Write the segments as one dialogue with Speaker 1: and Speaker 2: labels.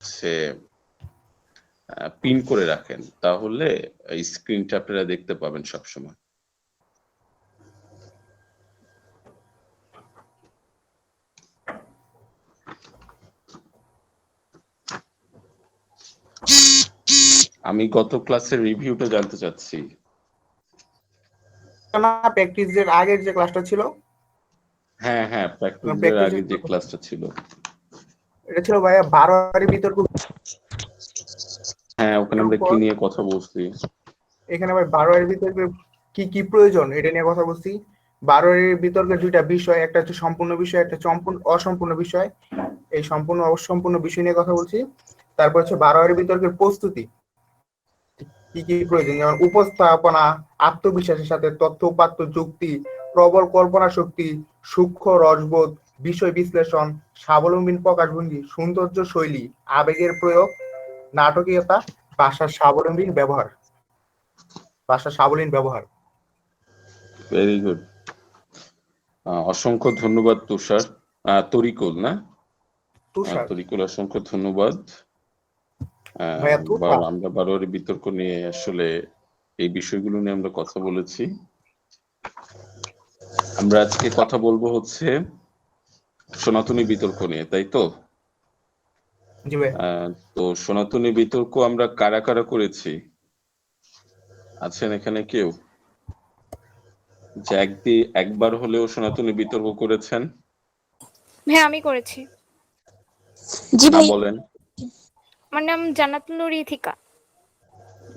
Speaker 1: সে pin করে রাখেন, তাহলে স্ক্রিনটা আপনারা দেখতে পাবেন সবসময়। আমি গত ক্লাসের রিভিউটা জানতে চাচ্ছি।
Speaker 2: প্র্যাকটিসের আগের যে ক্লাসটা ছিল,
Speaker 1: হ্যাঁ হ্যাঁ, প্র্যাকটিসের আগে যে ক্লাসটা ছিল,
Speaker 2: এটা ছিল ভাইয়া বারোয়ারি বিতর্ক।
Speaker 1: হ্যাঁ, ওখানে আমরা কি নিয়ে কথা বলছি?
Speaker 2: এখানে ভাই বারোয়ারি বিতর্কের কি কি প্রয়োজন এটা নিয়ে কথা বলছি। বারোয়ারি বিতর্কের দুইটা বিষয়, একটা হচ্ছে সম্পূর্ণ বিষয়, একটা অসম্পূর্ণ বিষয়। এই সম্পূর্ণ অসম্পূর্ণ বিষয় নিয়ে কথা বলছি। তারপর হচ্ছে বারোয়ারি বিতর্কের প্রস্তুতি, কি কি প্রয়োজন, যেমন উপস্থাপনা, আত্মবিশ্বাসের সাথে তথ্য উপাত্ত, যুক্তি, প্রবল কল্পনা শক্তি, সূক্ষ্ম রসবোধ, বিষয় বিশ্লেষণ, স্বাবলম্বী প্রকাশভঙ্গি, সৌন্দর্য শৈলী, আবেগের প্রয়োগ, নাটকীয়তা, ভাষার সাবলীল ব্যবহার।
Speaker 1: ভেরি গুড, অসংখ্য ধন্যবাদ তুষার, তরিকুল না, তরিকুল, অসংখ্য ধন্যবাদ। আমরা বারোয়ারি বিতর্ক নিয়ে আসলে এই বিষয়গুলো নিয়ে আমরা কথা বলেছি। আমরা আজকে কথা বলবো হচ্ছে সনাতনী বিতর্ক নিয়ে, তাই তো? তো সনাতনী বিতর্ক আমরা কারা কারা করেছি? আছেন এখানে কেউ যে একবার হলেও সনাতনী বিতর্ক করেছেন?
Speaker 3: হ্যাঁ, আমি করেছি।
Speaker 1: জি ভাই, বলেন।
Speaker 3: আমার নাম জান্নাতুল নূর ইথিকা।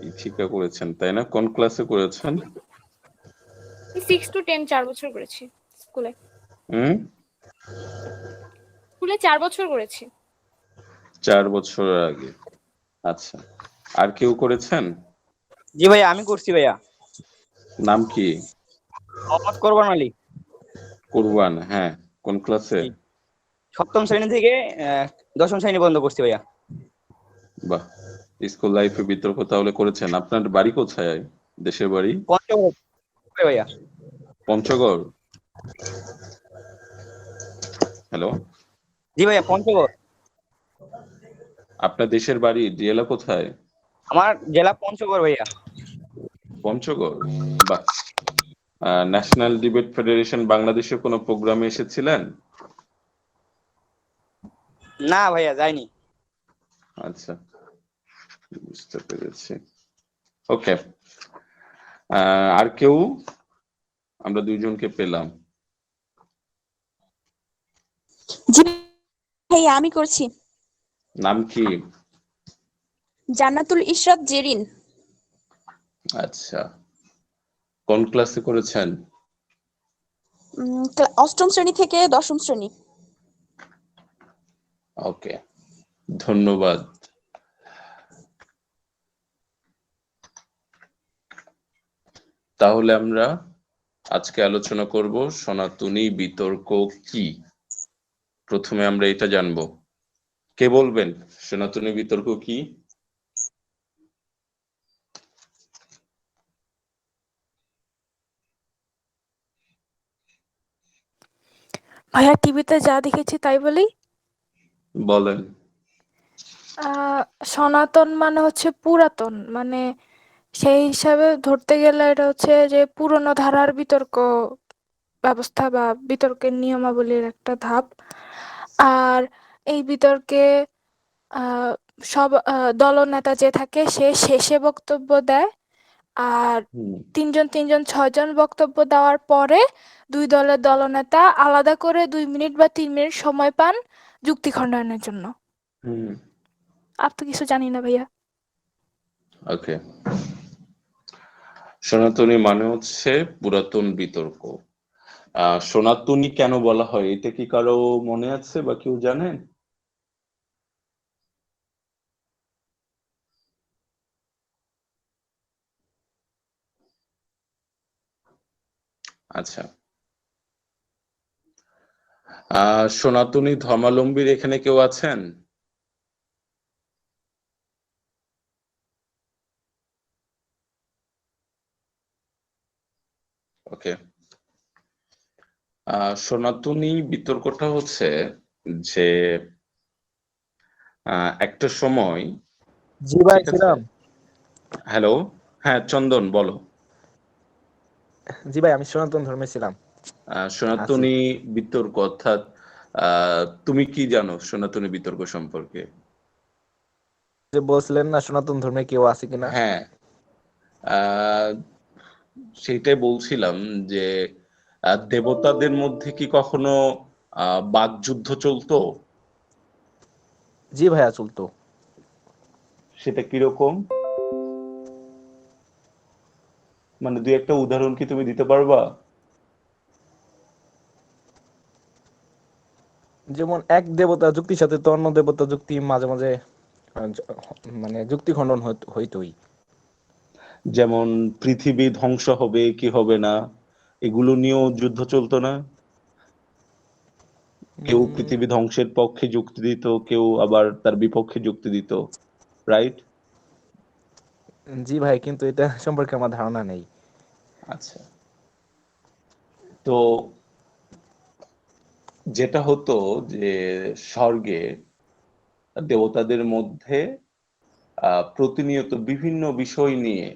Speaker 1: ইথিকা করেছেন, তাই না? কোন ক্লাসে করেছেন?
Speaker 3: 6 to 10 4 বছর করেছি স্কুলে। স্কুলে 4 বছর করেছি।
Speaker 1: 4 বছর আগে, আচ্ছা। আর কেউ করেছেন?
Speaker 4: জি ভাইয়া, আমি করছি ভাইয়া।
Speaker 1: নাম কি?
Speaker 4: মোহাম্মদ কোরবান আলী।
Speaker 1: কোরবান, হ্যাঁ। কোন ক্লাসে?
Speaker 4: 7ম শ্রেণী থেকে 10ম শ্রেণী পর্যন্ত করছি ভাইয়া।
Speaker 1: বাহ, স্কুল লাইফে বিতর্ক তাহলে করেছেন। আপনার বাড়ি কোথায়? দেশের বাড়ি?
Speaker 4: পঞ্চগড় ভাইয়া।
Speaker 1: পঞ্চগড়। হ্যালো,
Speaker 4: জি ভাইয়া, পঞ্চগড়।
Speaker 1: আপনার দেশের বাড়ি জেলা কোথায়?
Speaker 4: আমার জেলা পঞ্চগড় ভাইয়া।
Speaker 1: পঞ্চগড়, বাহ। ন্যাশনাল ডিবেট ফেডারেশন বাংলাদেশের কোনো প্রোগ্রামে এসেছিলেন?
Speaker 4: না ভাইয়া, যাইনি।
Speaker 1: আচ্ছা, বুঝতে পেরেছি। ওকে, আর কেউ? আমরা দুইজনকে পেলাম।
Speaker 5: জি ভাইয়া, আমি করছি।
Speaker 1: নাম কি?
Speaker 5: জান্নাতুল ইশরাত জেরিন।
Speaker 1: আচ্ছা, কোন ক্লাসে করেছেন?
Speaker 5: 8ম শ্রেণী থেকে 10ম শ্রেণী।
Speaker 1: ওকে, ধন্যবাদ। তাহলে আমরা আজকে আলোচনা করব সনাতনী বিতর্ক কি। প্রথমে আমরা এটা জানবো, কে বলবেন সনাতনী বিতর্ক কি?
Speaker 3: ভাইয়া, টিভিতে যা দেখেছি তাই বলি।
Speaker 1: বলেন।
Speaker 3: সনাতন মানে হচ্ছে পুরাতন, মানে সেই হিসাবে ধরতে গেলে এটা হচ্ছে যে পুরনো ধারার বিতর্ক ব্যবস্থা বা বিতর্কের নিয়মাবলীর একটা ধাপ। আর এই বিতর্কে সব দলনেতা যে থাকে সে শেষে বক্তব্য দেয়, আর তিনজন 6জন বক্তব্য দেওয়ার পরে দুই দলের দলনেতা আলাদা করে 2 মিনিট বা 3 মিনিট সময় পান যুক্তি খণ্ডনের জন্য। আর তো কিছু জানি না ভাইয়া।
Speaker 1: ওকে, সনাতনী মানে হচ্ছে পুরাতন বিতর্ক। সনাতনী কেন বলা হয় এটা কি কারো মনে আছে বা কেউ জানেন? আচ্ছা, সনাতনী ধর্মাবলম্বীর এখানে কেউ আছেন? ওকে, সনাতনী বিতর্কটা হচ্ছে যে একটা সময়,
Speaker 6: জি ভাই
Speaker 1: ঠিক আছে।
Speaker 6: ছিলাম।
Speaker 1: হ্যালো, হ্যাঁ চন্দন বলো।
Speaker 6: জি ভাই আমি সনাতন ধর্মে ছিলাম।
Speaker 1: সনাতনী বিতর্ক অর্থাৎ তুমি কি জানো সনাতনী বিতর্ক সম্পর্কে?
Speaker 6: যে বলছিলেন না সনাতন ধর্মে কেউ আছে কিনা।
Speaker 1: হ্যাঁ, সেইটাই বলছিলাম যে দেবতাদের মধ্যে কি কখনো বাকযুদ্ধ চলতো?
Speaker 6: জি ভাইয়া চলতো।
Speaker 1: সেটা কিরকম, মানে দুই একটা উদাহরণ কি তুমি দিতে পারবা?
Speaker 6: যেমন এক দেবতা যুক্তির সাথে তো অন্য দেবতা যুক্তি মাঝে মাঝে মানে যুক্তি খণ্ডন হইতোই।
Speaker 1: যেমন পৃথিবী ধ্বংস হবে কি হবে না, এগুলো নিয়েও যুদ্ধ চলতো না? কেউ পৃথিবী ধ্বংসের পক্ষে যুক্তি দিত, কেউ আবার তার বিপক্ষে যুক্তি দিত, রাইট?
Speaker 6: জি ভাই, কিন্তু এটা সম্পর্কে আমার ধারণা নেই।
Speaker 1: আচ্ছা, তো যেটা হতো যে স্বর্গে দেবতাদের মধ্যে প্রতিনিয়ত বিভিন্ন বিষয় নিয়ে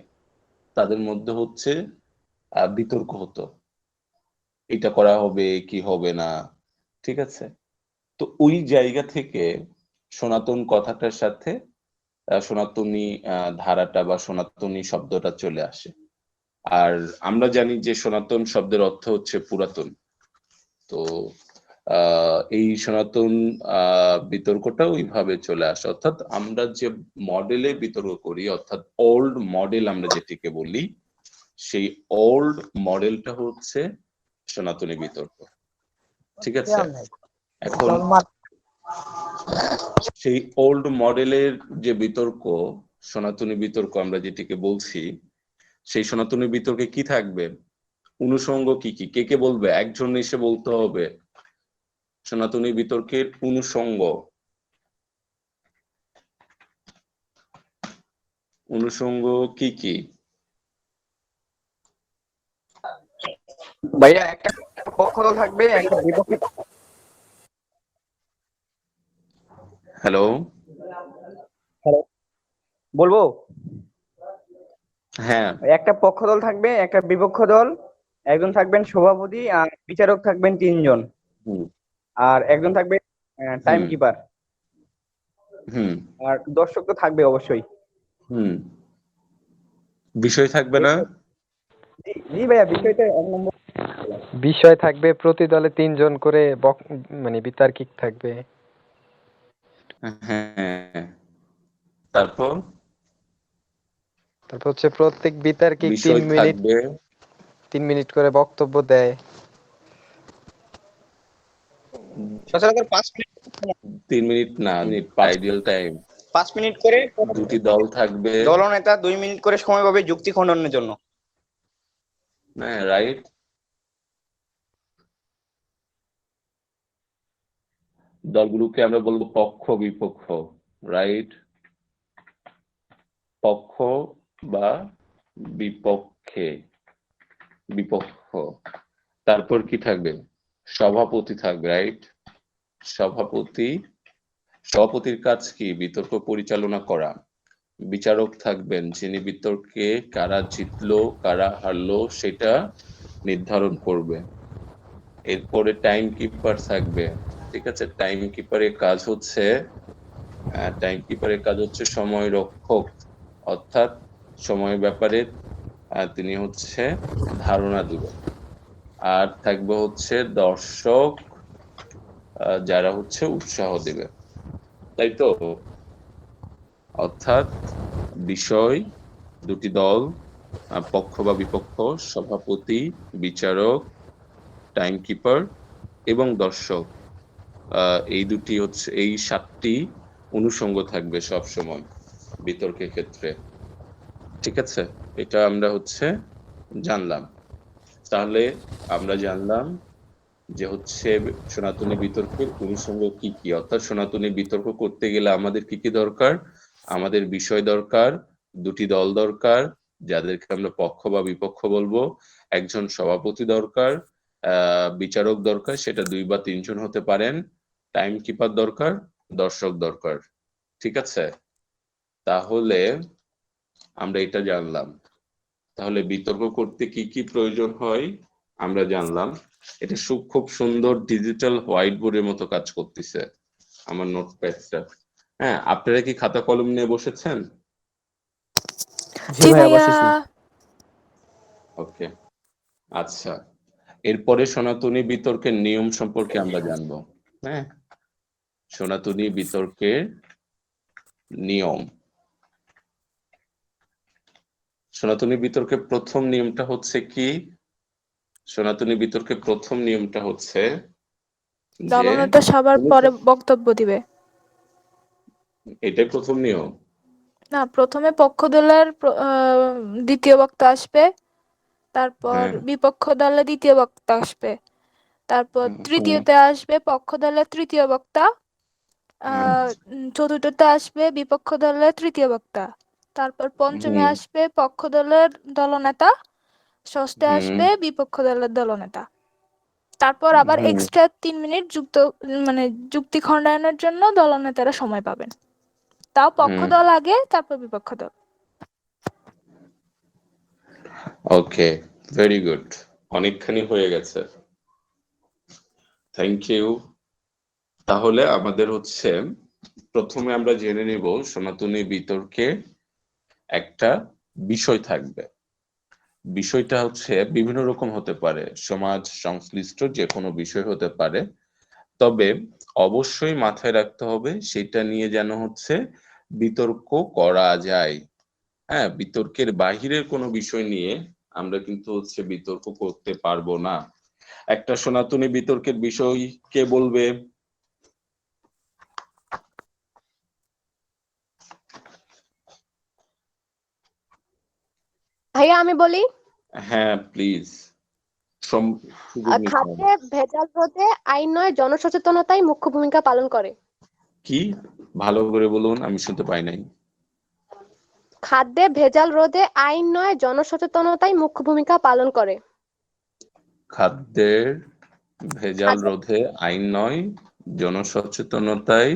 Speaker 1: তাদের মধ্যে হচ্ছে বিতর্ক হতো, এটা করা হবে কি হবে না, ঠিক আছে। তো ওই জায়গা থেকে সনাতন কথাটার সাথে সনাতনী ধারাটা বা সনাতনী শব্দটা চলে আসে। আর আমরা জানি যে সনাতন শব্দের অর্থ হচ্ছে পুরাতন। তো এই সনাতন বিতর্কটা ওইভাবে চলে আসে, অর্থাৎ আমরা যে মডেলে বিতর্ক করি, অর্থাৎ ওল্ড মডেল আমরা যেটিকে বলি, সেই ওল্ড মডেলটা হচ্ছে সনাতনী বিতর্ক, ঠিক আছে। এখন সেই ওল্ড মডেলের যে বিতর্ক, সনাতনী বিতর্ক আমরা যেটিকে বলছি, সেই সনাতনী বিতর্কে কি থাকবে, অনুষঙ্গ কি কি, কে কে বলবে? একজন এসে বলতে হবে সনাতনী বিতর্কের অনুষঙ্গ। অনুষঙ্গ কি কি?
Speaker 4: ভাইয়া একটা পক্ষ দল থাকবে, একটা বিপক্ষে।
Speaker 1: হ্যালো,
Speaker 4: বলবো,
Speaker 1: হ্যাঁ
Speaker 4: একটা পক্ষ দল থাকবে, একটা বিপক্ষ দল, একজন থাকবেন সভাপতি, আর বিচারক থাকবেন 3 জন,
Speaker 1: হুম
Speaker 4: আর একজন থাকবে টাইম কিপার,
Speaker 1: হুম
Speaker 4: আর দর্শক তো থাকবে অবশ্যই।
Speaker 1: হুম বিষয় থাকবে না?
Speaker 4: জি জি ভাইয়া, বিষয়টা 1 নম্বর।
Speaker 7: বিষয় থাকবে, প্রতি দলে 3 জন করে মানে বিতার্কিক থাকবে।
Speaker 1: হ্যাঁ, তারপর
Speaker 7: তারপর হচ্ছে প্রত্যেক বিতার্কিক
Speaker 1: বিষয়
Speaker 7: 3 মিনিট করে বক্তব্য দেয়।
Speaker 4: সচরাচর 5 মিনিট,
Speaker 1: 3 মিনিট না, আইডিয়াল টাইম।
Speaker 4: 5 মিনিট করে
Speaker 1: দুটি দল থাকবে,
Speaker 4: দলনেতা 2 মিনিট করে সময় পাবে যুক্তি খণ্ডনের জন্য।
Speaker 1: হ্যাঁ রাইট। দলগুলোকে আমরা বলবো পক্ষ বিপক্ষ, রাইট? পক্ষ বা বিপক্ষে, বিপক্ষ। তারপর কি থাকবে? সভাপতি থাকবে, রাইট? সভাপতির কাজ কি? বিতর্ক পরিচালনা করা। বিচারক থাকবেন, যিনি বিতর্কে কারা জিতলো কারা হারলো সেটা নির্ধারণ করবে। এরপরে টাইম কিপার থাকবে, ঠিক আছে। টাইম কিপারের কাজ হচ্ছে সময় রক্ষক, অর্থাৎ সময় ব্যাপারে তিনি হচ্ছে ধারণা দিবেন। আর থাকবে হচ্ছে দর্শক, যারা হচ্ছে উৎসাহ দিবে, তাই তো। অর্থাৎ বিষয়, দুটি দল, পক্ষ বা বিপক্ষ, সভাপতি, বিচারক, টাইম কিপার এবং দর্শক, এই 7টি অনুষঙ্গ থাকবে সব সময় বিতর্কের ক্ষেত্রে, ঠিক আছে। এটা আমরা হচ্ছে জানলাম। তাহলে আমরা জানলাম যে হচ্ছে সনাতনী বিতর্কের অনুষঙ্গ কি কি, অর্থাৎ সনাতনী বিতর্ক করতে গেলে আমাদের কি কি দরকার? আমাদের বিষয় দরকার, দুটি দল দরকার, যাদেরকে আমরা পক্ষ বা বিপক্ষ বলবো, একজন সভাপতি দরকার, বিচারক দরকার, সেটা 2 বা 3 জন হতে পারেন, টাইম কিপার দরকার, দর্শক দরকার। ঠিক আছে? তাহলে আমরা এটা জানলাম। তাহলে বিতর্ক করতে কি কি প্রয়োজন হয় আমরা জানলাম। এটা খুব সুন্দর ডিজিটাল হোয়াইট বোর্ডের মতো কাজ করতেছে আমার নোটপ্যাডটা। হ্যাঁ, আপনারা কি খাতা কলম নিয়ে বসেছেন?
Speaker 6: জি
Speaker 3: জি
Speaker 6: ভাইয়া,
Speaker 3: ভাইয়া।
Speaker 6: বসেছি।
Speaker 1: ওকে, আচ্ছা। এরপরে সনাতনী বিতর্কের নিয়ম সম্পর্কে আমরা জানবো। হ্যাঁ, সনাতনী বিতর্কের নিয়ম। সনাতনী বিতর্কের প্রথম নিয়মটা হচ্ছে কি? সনাতনী বিতর্কের প্রথম নিয়মটা হচ্ছে যে
Speaker 3: দলনেতা সবার পরে বক্তব্য দিবে।
Speaker 1: এটাই প্রথম নিয়ম।
Speaker 3: না, প্রথমে পক্ষ দলের দ্বিতীয় বক্তা আসবে, তারপর
Speaker 1: হ্যাঁ,
Speaker 3: বিপক্ষ দলের দ্বিতীয় বক্তা আসবে, তারপর
Speaker 1: হ্যাঁ,
Speaker 3: তৃতীয়তে আসবে পক্ষ দলের তৃতীয় বক্তা,
Speaker 1: হ্যাঁ,
Speaker 3: চতুর্থতে আসবে বিপক্ষ দলের তৃতীয় বক্তা, তারপর পঞ্চমে
Speaker 1: হুম,
Speaker 3: আসবে পক্ষ দলের দলনেতা, ষষ্ঠে
Speaker 1: হুম,
Speaker 3: আসবে বিপক্ষ দলের দলনেতা। তারপর আবার
Speaker 1: হুম,
Speaker 3: এক্সট্রা 3 মিনিট মানে যুক্তি খণ্ডায়নের জন্য দলনেতারা সময় পাবেন। তাও পক্ষ
Speaker 1: হুম।
Speaker 3: দল আগে, তারপর বিপক্ষ দল।
Speaker 1: Okay, very good. অনেকখানি হয়ে গেছে। Thank you. তাহলে আমাদের হচ্ছে প্রথমে আমরা জেনে নিব সনাতনী বিতর্কে একটা বিষয় থাকবে। বিষয়টা হচ্ছে বিভিন্ন রকম হতে পারে, সমাজ সংশ্লিষ্ট যে কোনো বিষয় হতে পারে। তবে অবশ্যই মাথায় রাখতে হবে সেটা নিয়ে যেন হচ্ছে বিতর্ক করা যায়। হ্যাঁ, বিতর্কের বাহিরের কোনো বিষয় নিয়ে আমরা কিন্তু হচ্ছে বিতর্ক করতে পারবো না। একটা সনাতনী বিতর্কের বিষয় কে বলবে?
Speaker 8: ভাইয়া আমি বলি,
Speaker 1: হ্যাঁ, প্লিজ। সুযোগ নিতে হবে।
Speaker 8: খাদ্যে ভেজাল রোধে আইন নয় জনসচেতনতাই মুখ্য ভূমিকা পালন করে।
Speaker 1: কি? ভালো করে বলুন, আমি শুনতে পাই নাই।
Speaker 8: খাদ্যে ভেজাল রোধে আইন নয় জনসচেতনতাই মুখ্য ভূমিকা পালন করে।
Speaker 1: খাদ্যের ভেজাল
Speaker 8: খাদ্যে
Speaker 1: রোধে আইন নয়, জনসচেতনতাই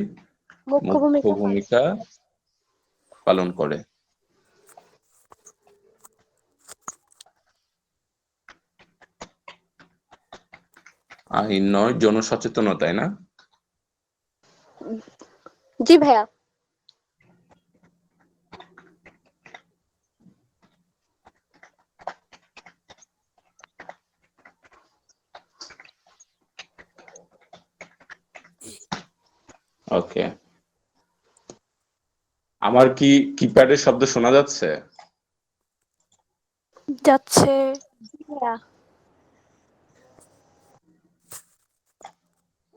Speaker 8: মুখ্য
Speaker 1: মুখ্য
Speaker 8: ভূমিকা পালন
Speaker 1: ভূমিকা পালন করে। আইন নয় জনসচেতনতাই না?
Speaker 8: জি ভাইয়া।
Speaker 1: ওকে, আমার কি কিপ্যাডের শব্দ শোনা যাচ্ছে?
Speaker 3: যাচ্ছে।
Speaker 8: জি ভাইয়া।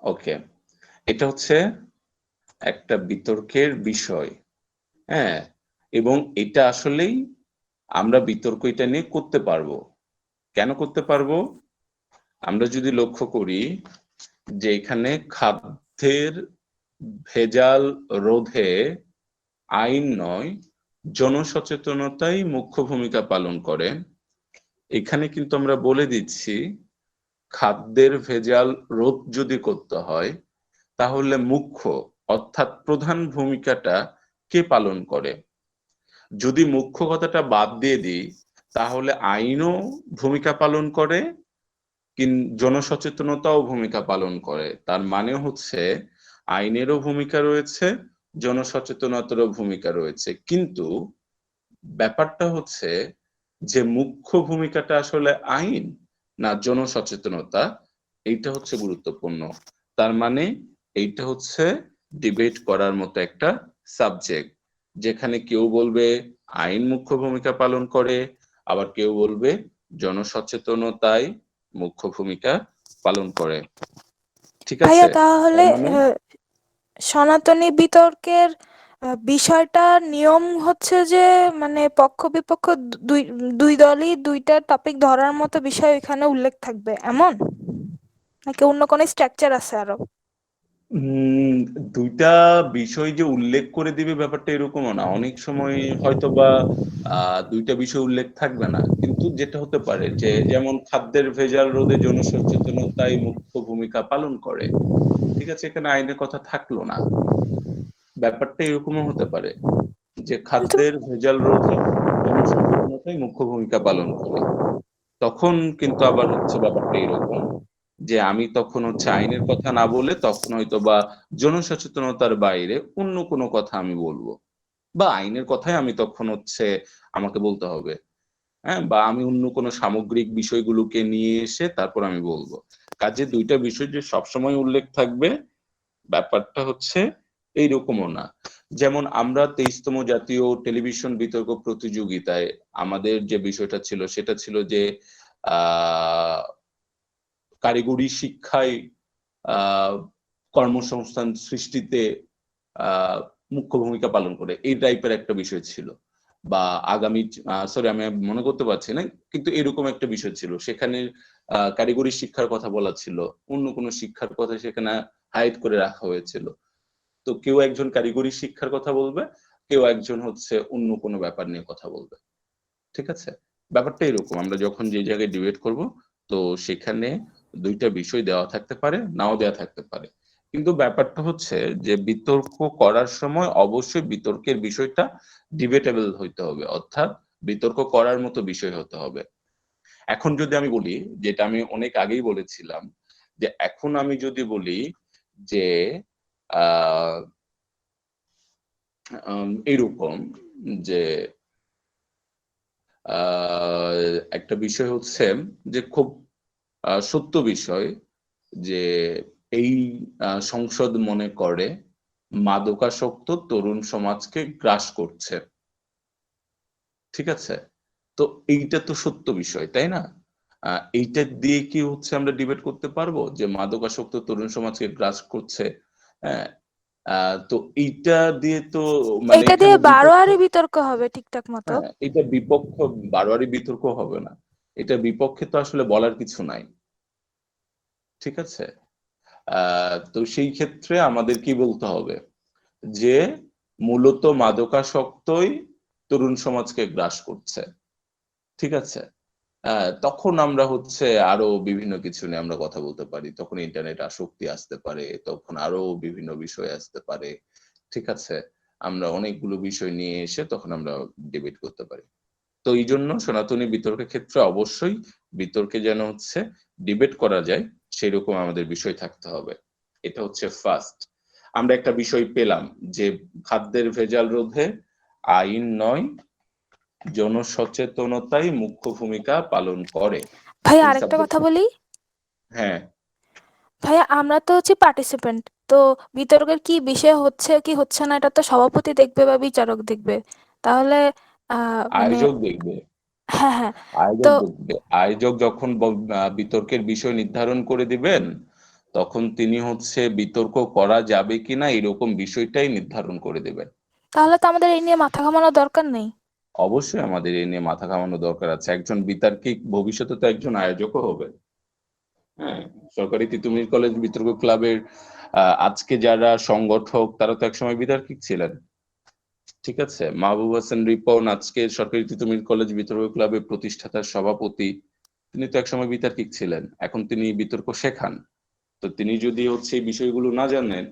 Speaker 1: ওকে, এটা হচ্ছে একটা বিতর্কের বিষয়। হ্যাঁ, এবং এটা আসলেই আমরা বিতর্ক এটা নিয়ে করতে পারবো। কেন করতে পারবো? আমরা যদি লক্ষ্য করি যে এখানে খাদ্যের ভেজাল রোধে আইন নয় জনসচেতনতাই মুখ্য ভূমিকা পালন করে। এখানে কিন্তু আমরা বলে দিচ্ছি খাদ্যের ভেজাল রোধ যদি করতে হয় তাহলে মুখ্য অর্থাৎ প্রধান ভূমিকাটা কে পালন করে। যদি মুখ্য কথাটা বাদ দিয়ে দিই তাহলে আইনও ভূমিকা পালন করে, জনসচেতনতাও ভূমিকা পালন করে। তার মানে হচ্ছে আইনেরও ভূমিকা রয়েছে, জনসচেতনতারও ভূমিকা রয়েছে। কিন্তু ব্যাপারটা হচ্ছে যে মুখ্য ভূমিকাটা আসলে আইন না জনসচেতনতা, এইটা হচ্ছে গুরুত্বপূর্ণ। তার মানে এইটা হচ্ছে ডিবেট করার মতো একটা সাবজেক্ট, যেখানে কেউ বলবে আইন মুখ্য ভূমিকা পালন করে, আবার কেউ বলবে জনসচেতনতাই মুখ্য ভূমিকা পালন করে। ঠিক
Speaker 3: ভাইয়া
Speaker 1: আছে? তার
Speaker 3: তাহলে
Speaker 1: মানে
Speaker 3: সনাতনী বিতর্কের বিষয়টা নিয়ম হচ্ছে যে মানে পক্ষ বিপক্ষ দুই দুই দলই দুইটা টপিক ধরার মতো বিষয় এখানে উল্লেখ থাকবে, এমন নাকি অন্য কোনো স্ট্রাকচার আছে আরো?
Speaker 1: উম, দুইটা বিষয় যে উল্লেখ করে দিবে ব্যাপারটা এরকমও না, অনেক সময় হয়তোবা দুইটা বিষয় উল্লেখ থাকবে না, কিন্তু যেটা হতে পারে যে যেমন খাদ্যের ভেজাল রোধে জনসচেতনতাই মুখ্য ভূমিকা পালন করে, ঠিক আছে, এখানে আইনের কথা থাকলো না, ব্যাপারটা এরকমও হতে পারে যে
Speaker 3: কিন্তু
Speaker 1: খাদ্যের ভেজাল রোধে জনসচেতনতাই মুখ্য ভূমিকা পালন করে, তখন কিন্তু আবার হচ্ছে ব্যাপারটা এরকম যে আমি তখন হচ্ছে আইনের কথা না বলে তখন হয়তো বা জনসচেতনতার বাইরে অন্য কোনো কথা আমি বলবো, বা আইনের কথাই আমি তখন হচ্ছে আমাকে বলতে হবে, হ্যাঁ, বা আমি অন্য কোনো সামগ্রিক বিষয়গুলোকে নিয়ে এসে তারপর আমি বলবো। কাজে দুইটা বিষয় যে সবসময় উল্লেখ থাকবে ব্যাপারটা হচ্ছে এইরকমও না। যেমন আমরা 23তম জাতীয় টেলিভিশন বিতর্ক প্রতিযোগিতায় আমাদের যে বিষয়টা ছিল সেটা ছিল যে আহ কারিগরি শিক্ষায় আহ কর্মসংস্থান সৃষ্টিতে আহ মুখ্য ভূমিকা পালন করে, এই টাইপের একটা বিষয় ছিল, বা আগামী সরি আমি মনে করতে পারছি না, কিন্তু এরকম একটা বিষয় ছিল, সেখানে কারিগরি শিক্ষার কথা বলা ছিল, অন্য কোনো শিক্ষার কথা সেখানে হাইড করে রাখা হয়েছিল। তো কেউ একজন কারিগরি শিক্ষার কথা বলবে, কেউ একজন হচ্ছে অন্য কোনো ব্যাপার নিয়ে কথা বলবে, ঠিক আছে, ব্যাপারটা এরকম। আমরা যখন যে জায়গায় ডিবেট করব, তো সেখানে দুইটা বিষয় দেওয়া থাকতে পারে, নাও দেওয়া থাকতে পারে, কিন্তু ব্যাপারটা হচ্ছে যে বিতর্ক করার সময় অবশ্যই বিতর্কের বিষয়টা ডিবেটেবল হইতে হবে, অর্থাৎ বিতর্ক করার মতো বিষয় হতে হবে। এখন যদি আমি বলি, যেটা আমি অনেক আগেই বলেছিলাম, যে এখন আমি যদি বলি যে আহ এইরকম যে একটা বিষয় হচ্ছে যে খুব সত্য বিষয় যে এই সংসদ মনে করে মাদকাসক্ত তরুণ সমাজকে গ্রাস করছে, ঠিক আছে, তো এইটা তো সত্য বিষয়, তাই না? এইটা দিয়ে কি হচ্ছে আমরা ডিবেট করতে পারবো যে মাদকাসক্ত তরুণ সমাজকে গ্রাস করছে? হ্যাঁ, তো এইটা দিয়ে তো মানে
Speaker 3: এইটা দিয়ে
Speaker 1: এখানে বিপক্ষ,
Speaker 3: বারোয়ারি বিতর্ক হবে ঠিকঠাক মতো।
Speaker 1: হ্যাঁ, এটা বিপক্ষ বারবারই বিতর্ক হবে না, এটা বিপক্ষে তো আসলে বলার কিছু নাই, ঠিক আছে। তো সেই ক্ষেত্রে আমাদের কি বলতে হবে যে মূলত মাদকাসক্তই তরুণ সমাজকে গ্রাস করছে, ঠিক আছে। তখন আমরা হচ্ছে আরো বিভিন্ন কিছু নিয়ে আমরা কথা বলতে পারি, তখন ইন্টারনেট আসক্তি আসতে পারে, তখন আরো বিভিন্ন বিষয় আসতে পারে, ঠিক আছে, আমরা অনেকগুলো বিষয় নিয়ে এসে তখন আমরা ডিবেট করতে পারি। তো এই জন্য সনাতনী বিতর্কের ক্ষেত্রে অবশ্যই বিতর্কে যেন হচ্ছে ডিবেট করা যায় সেরকম আমাদের বিষয় থাকতে হবে, এটা হচ্ছে ফার্স্ট। আমরা একটা বিষয় পেলাম যে খাদ্যের ভেজাল রোধে আইন নয় জনসচেতনতাই মুখ্য ভূমিকা পালন করে।
Speaker 3: ভাইয়া
Speaker 1: এই
Speaker 3: আরেকটা কথা
Speaker 1: সাবজেক্টটা,
Speaker 3: বলি।
Speaker 1: হ্যাঁ,
Speaker 3: ভাইয়া আমরা তো হচ্ছে পার্টিসিপেন্ট, তো বিতর্কের কি বিষয় হচ্ছে কি হচ্ছে না এটা তো সভাপতি দেখবে বা বিচারক দেখবে। তাহলে মানে
Speaker 1: আয়োজক দেখবে,
Speaker 3: হ্যাঁ হ্যাঁ। তো
Speaker 1: আয়োজক দেখবে, আয়োজক যখন বিতর্কের বিষয় নির্ধারণ করে দিবেন তখন তিনি হচ্ছে বিতর্ক করা যাবে কিনা এরকম বিষয়টাই নির্ধারণ করে দেবেন।
Speaker 3: তাহলে তো আমাদের এই নিয়ে মাথা ঘামানোর দরকার নেই।
Speaker 1: অবশ্যই আমাদের এই নিয়ে মাথা ঘামানো দরকার আছে, একজন বিতার্কিক ভবিষ্যতে তো একজন আয়োজকও হবে। হ্যাঁ, সরকারি তিতুমির কলেজ বিতর্ক ক্লাবের আজকে যারা সংগঠক তারা তো একসময় বিতার্কিক ছিলেন, ঠিক আছে। মাহবুব হাসান রিপন আজকে সরকারি তিতুমির কলেজ বিতর্ক ক্লাবের প্রতিষ্ঠাতার সভাপতি, তিনি তো একসময় বিতার্কিক ছিলেন, এখন তিনি বিতর্ক শেখান। তো তিনি যদি হচ্ছে এই বিষয়গুলো না জানেন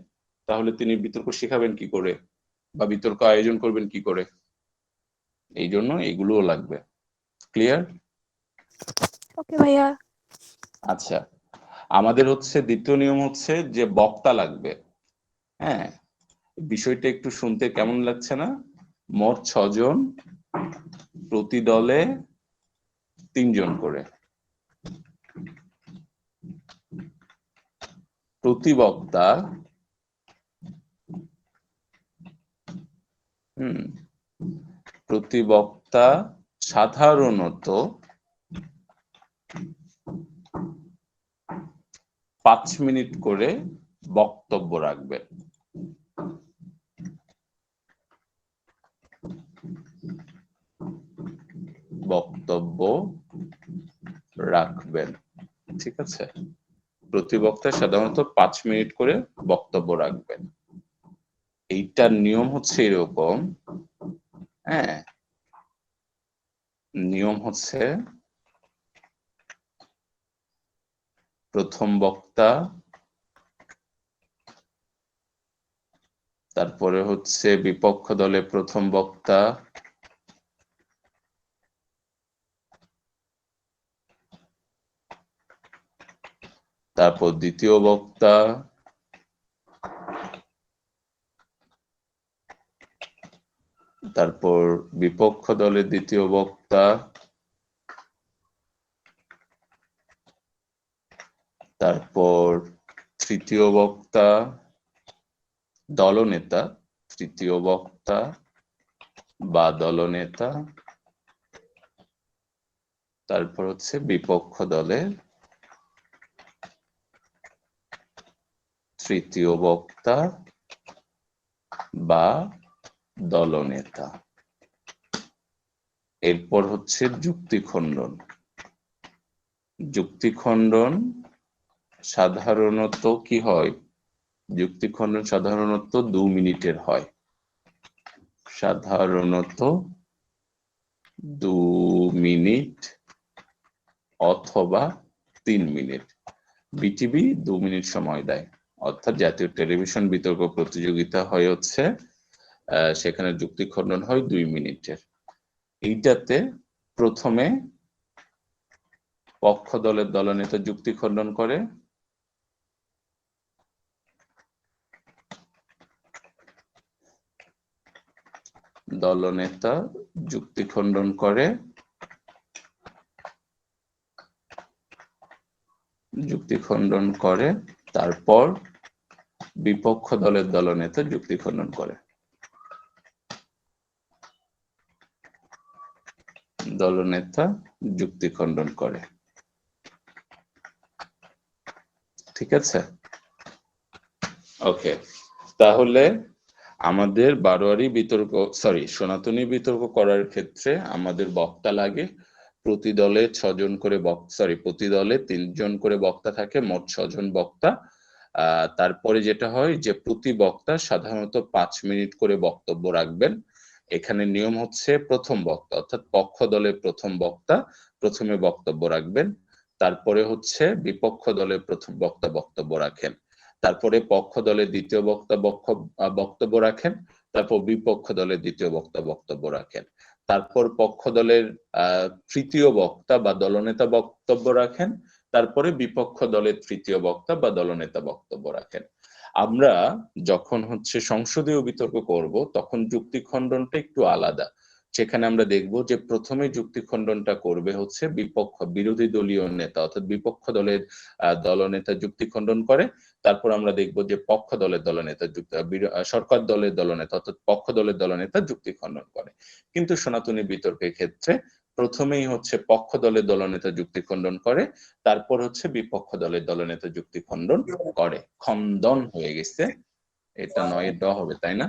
Speaker 1: তাহলে তিনি বিতর্ক শেখাবেন কি করে বা বিতর্ক আয়োজন করবেন কি করে? এই জন্য এগুলোও লাগবে। ক্লিয়ার?
Speaker 3: ওকে ভাইয়া।
Speaker 1: আচ্ছা, আমাদের হচ্ছে দ্বিতীয় নিয়ম হচ্ছে যে বক্তা লাগবে। হ্যাঁ, বিষয়টা একটু শুনতে কেমন লাগছে না? মোট 6 জন, প্রতি দলে 3 জন করে, প্রতি বক্তা প্রতি বক্তা সাধারণত 5 মিনিট করে বক্তব্য রাখবেন। বক্তব্য রাখবেন, ঠিক আছে। প্রতি বক্তা সাধারণত 5 মিনিট করে বক্তব্য রাখবেন। এইটার নিয়ম হচ্ছে এরকম, হ্যাঁ, নিয়ম হচ্ছে প্রথম বক্তা, তারপরে হচ্ছে বিপক্ষ দলে প্রথম বক্তা, তারপর দ্বিতীয় বক্তা, তারপর বিপক্ষ দলের দ্বিতীয় বক্তা, তারপর তৃতীয় বক্তা, দলনেতা, তৃতীয় বক্তা বা দলনেতা, তারপর হচ্ছে বিপক্ষ দলের তৃতীয় বক্তা বা দলনেতা। এরপর হচ্ছে যুক্তি খণ্ডন। যুক্তি খণ্ডন সাধারণত কি হয়? যুক্তি খণ্ডন সাধারণত 2 মিনিটের হয়, সাধারণত 2 মিনিট অথবা 3 মিনিট। বিটিভি 2 মিনিট সময় দেয়, অর্থাৎ জাতীয় টেলিভিশন বিতর্ক প্রতিযোগিতা হয় হচ্ছে সেখানে যুক্তি খণ্ডন হয় 2 মিনিটের। এইটাতে প্রথমে পক্ষ দলের দলনেতা যুক্তি খণ্ডন করে, দলনেতা যুক্তি খণ্ডন করে, যুক্তি খণ্ডন করে, তারপর বিপক্ষ দলের দলনেতা যুক্তি খণ্ডন করে। দলনেতা যুক্তি খণ্ডন করে, ঠিক আছে? ওকে, তাহলে আমাদের বারোয়ারি বিতর্ক, সনাতনী বিতর্ক করার ক্ষেত্রে আমাদের বক্তা লাগে। প্রতি দলে 6 জন করে প্রতি দলে 3 জন করে বক্তা থাকে, মোট 6 জন বক্তা। তারপরে যেটা হয় যে প্রতি বক্তা সাধারণত 5 মিনিট করে বক্তব্য রাখবেন। এখানে নিয়ম হচ্ছে প্রথম বক্তা অর্থাৎ পক্ষ দলের প্রথম বক্তা প্রথমে বক্তব্য রাখবেন, তারপরে হচ্ছে বিপক্ষ দলের প্রথম বক্তা বক্তব্য রাখেন, তারপরে পক্ষ দলের দ্বিতীয় বক্তা বক্তব্য রাখেন, তারপর বিপক্ষ দলের দ্বিতীয় বক্তা বক্তব্য রাখেন, তারপর পক্ষ দলের তৃতীয় বক্তা বা দলনেতা বক্তব্য রাখেন, তারপরে বিপক্ষ দলের তৃতীয় বক্তা বা দলনেতা বক্তব্য রাখেন। আমরা যখন হচ্ছে সংসদীয় বিতর্ক করব তখন যুক্তি খণ্ডনটা একটু আলাদা। সেখানে আমরা দেখব যে প্রথমে যুক্তি খণ্ডনটা করবে হচ্ছে বিরোধী দলীয় নেতা অর্থাৎ বিপক্ষ দলের দলনেতা যুক্তি খণ্ডন করে, তারপর আমরা দেখব যে পক্ষ দলের দলনেতা সরকার দলের দলনেতা অর্থাৎ পক্ষ দলের দলনেতা যুক্তি খণ্ডন করে। কিন্তু সনাতনী বিতর্কের ক্ষেত্রে প্রথমেই হচ্ছে পক্ষ দলের দলনেতা যুক্তি খণ্ডন করে, তারপর হচ্ছে বিপক্ষ দলের দলনেতা যুক্তি খণ্ডন করে। খণ্ডন হয়ে গেছে, এটা 9 ড হবে তাই না?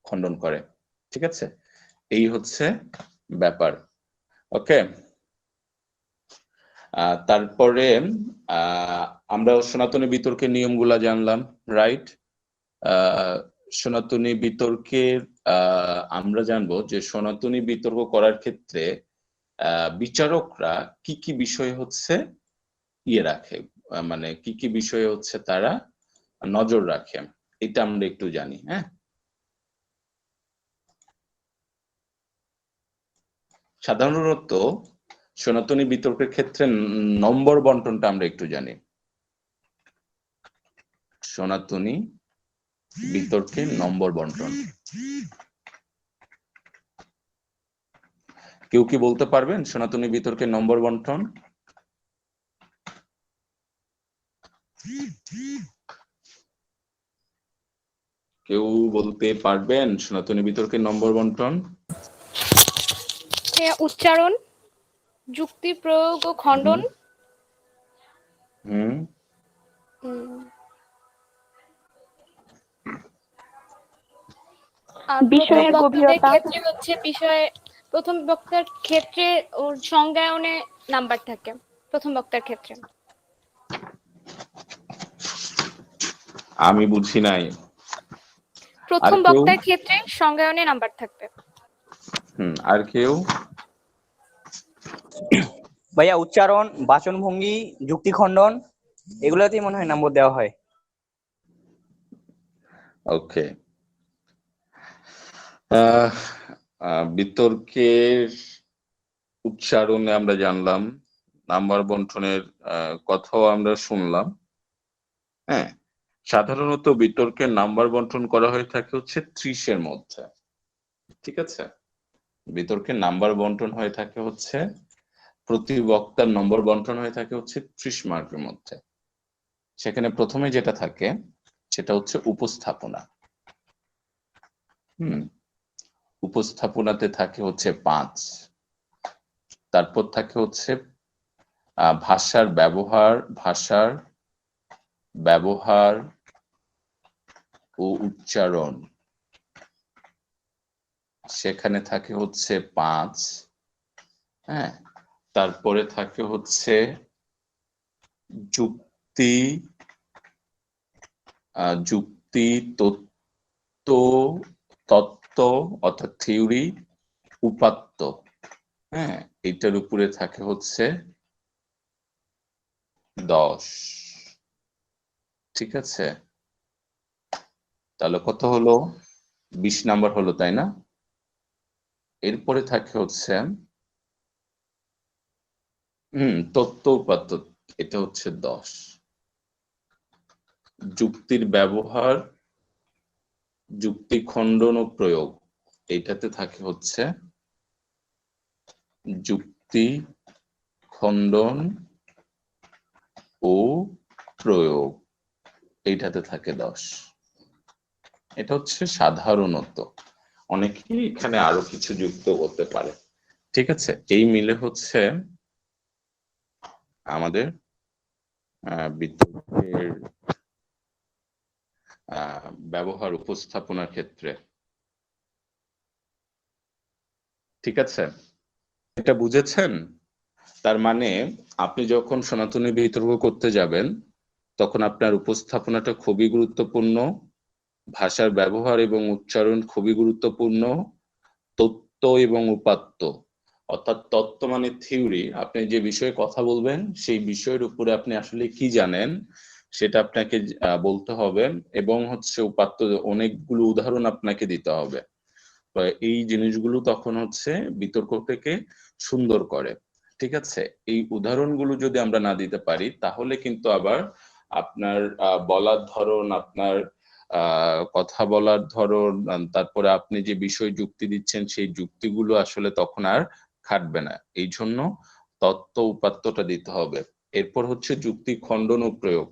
Speaker 1: খণ্ডন করে, ঠিক আছে? এই হচ্ছে ব্যাপার। ওকে, তারপরে আমরা সনাতনী বিতর্কের নিয়মগুলা জানলাম, রাইট? সনাতনী বিতর্কের আমরা জানবো যে সনাতনী বিতর্ক করার ক্ষেত্রে বিচারকরা কি কি বিষয় হচ্ছে রাখে, মানে কি কি বিষয়ে হচ্ছে তারা নজর রাখে, এটা আমরা একটু জানি। হ্যাঁ, সাধারণত সনাতনী বিতর্কের ক্ষেত্রে নম্বর বন্টনটা আমরা একটু জানি। সনাতনী বিতর্কে নম্বর বন্টন কেউ কি বলতে পারবেন? সনাতনী বিতর্কে নম্বর বন্টন কেউ বলতে পারবেন? সনাতনী বিতর্কে নম্বর বন্টন
Speaker 3: উচ্চারণ, যুক্তি প্রয়োগ ও খণ্ডন, আর
Speaker 5: বিষয়ের
Speaker 3: প্রথম বক্তাদের
Speaker 5: গভীরতা।
Speaker 3: ক্ষেত্রে হচ্ছে বিষয়
Speaker 9: প্রথম বক্তার ক্ষেত্রে ওর সংজ্ঞায়নে নাম্বার থাকে প্রথম বক্তার ক্ষেত্রে।
Speaker 1: আমি বুঝি নাই। আর
Speaker 9: প্রথম
Speaker 1: কেউ?
Speaker 9: বক্তার ক্ষেত্রে সংজ্ঞায়নে নাম্বার থাকবে।
Speaker 1: আর কেউ?
Speaker 4: ভাইয়া উচ্চারণ, বাচনভঙ্গি, যুক্তি খণ্ডন এগুলোতেই মনে হয় নম্বর দেওয়া হয়।
Speaker 1: ওকে। বিতর্কের উচ্চারণে আমরা জানলাম, নাম্বার বন্টনের কথাও আমরা শুনলাম। হ্যাঁ, সাধারণত বিতর্কের নাম্বার বন্টন করা হয়ে থাকে হচ্ছে 30-এর মধ্যে। ঠিক আছে, বিতর্কের নাম্বার বন্টন হয়ে থাকে হচ্ছে, প্রতি বক্তার নম্বর বন্টন হয়ে থাকে হচ্ছে 30 মার্কের মধ্যে। সেখানে প্রথমে যেটা থাকে সেটা হচ্ছে উপস্থাপনা। উপস্থাপনাতে থাকে হচ্ছে 5। তারপর থাকে হচ্ছে ভাষার ব্যবহার ও উচ্চারণ, সেখানে থাকে হচ্ছে 5। হ্যাঁ, তারপরে থাকে হচ্ছে যুক্তি তত্ত্ব অর্থাৎ থিওরি, উপাত্ত। হ্যাঁ, এটার উপরে থাকে হচ্ছে 10। ঠিক আছে, তাহলে কত হলো? 20 নাম্বার হলো, তাই না? এরপরে থাকে হচ্ছে তত্ত্ব উপাত্ত, এটা হচ্ছে 10। যুক্তির ব্যবহার, যুক্তি খণ্ডন ও প্রয়োগ, এইটাতে থাকে হচ্ছে যুক্তি খণ্ডন ও প্রয়োগ, এইটাতে থাকে 10। এটা হচ্ছে সাধারণত, অনেকেই এখানে আরো কিছু যুক্ত করতে পারে। ঠিক আছে, এই মিলে হচ্ছে আমাদের বিতর্কের ব্যবহার উপস্থাপনার ক্ষেত্রে। ঠিক আছে, এটা বুঝেছেন? তার মানে আপনি যখন সনাতনী বিতর্ক করতে যাবেন তখন আপনার উপস্থাপনাটা খুবই গুরুত্বপূর্ণ, ভাষার ব্যবহার এবং উচ্চারণ খুবই গুরুত্বপূর্ণ, তত্ত্ব এবং উপাত্ত, অর্থাৎ তত্ত্ব মানে থিওরি, আপনি যে বিষয়ে কথা বলবেন সেই বিষয়ের উপরে আপনি আসলে কি জানেন সেটা আপনাকে বলতে হবে, এবং হচ্ছে উপাত্ত, অনেকগুলো উদাহরণ আপনাকে দিতে হবে। এই জিনিসগুলো তখন হচ্ছে বিতর্কটাকে সুন্দর করে। ঠিক আছে, এই উদাহরণগুলো যদি আমরা না দিতে পারি তাহলে কিন্তু আবার আপনার বলার ধরন, আপনার কথা বলার ধরন, তারপরে আপনি যে বিষয় যুক্তি দিচ্ছেন সেই যুক্তিগুলো আসলে তখন আর খাটবে না। এই জন্য তত্ত্ব উপাত্তটা দিতে হবে। এরপর হচ্ছে যুক্তি খণ্ডন ও প্রয়োগ,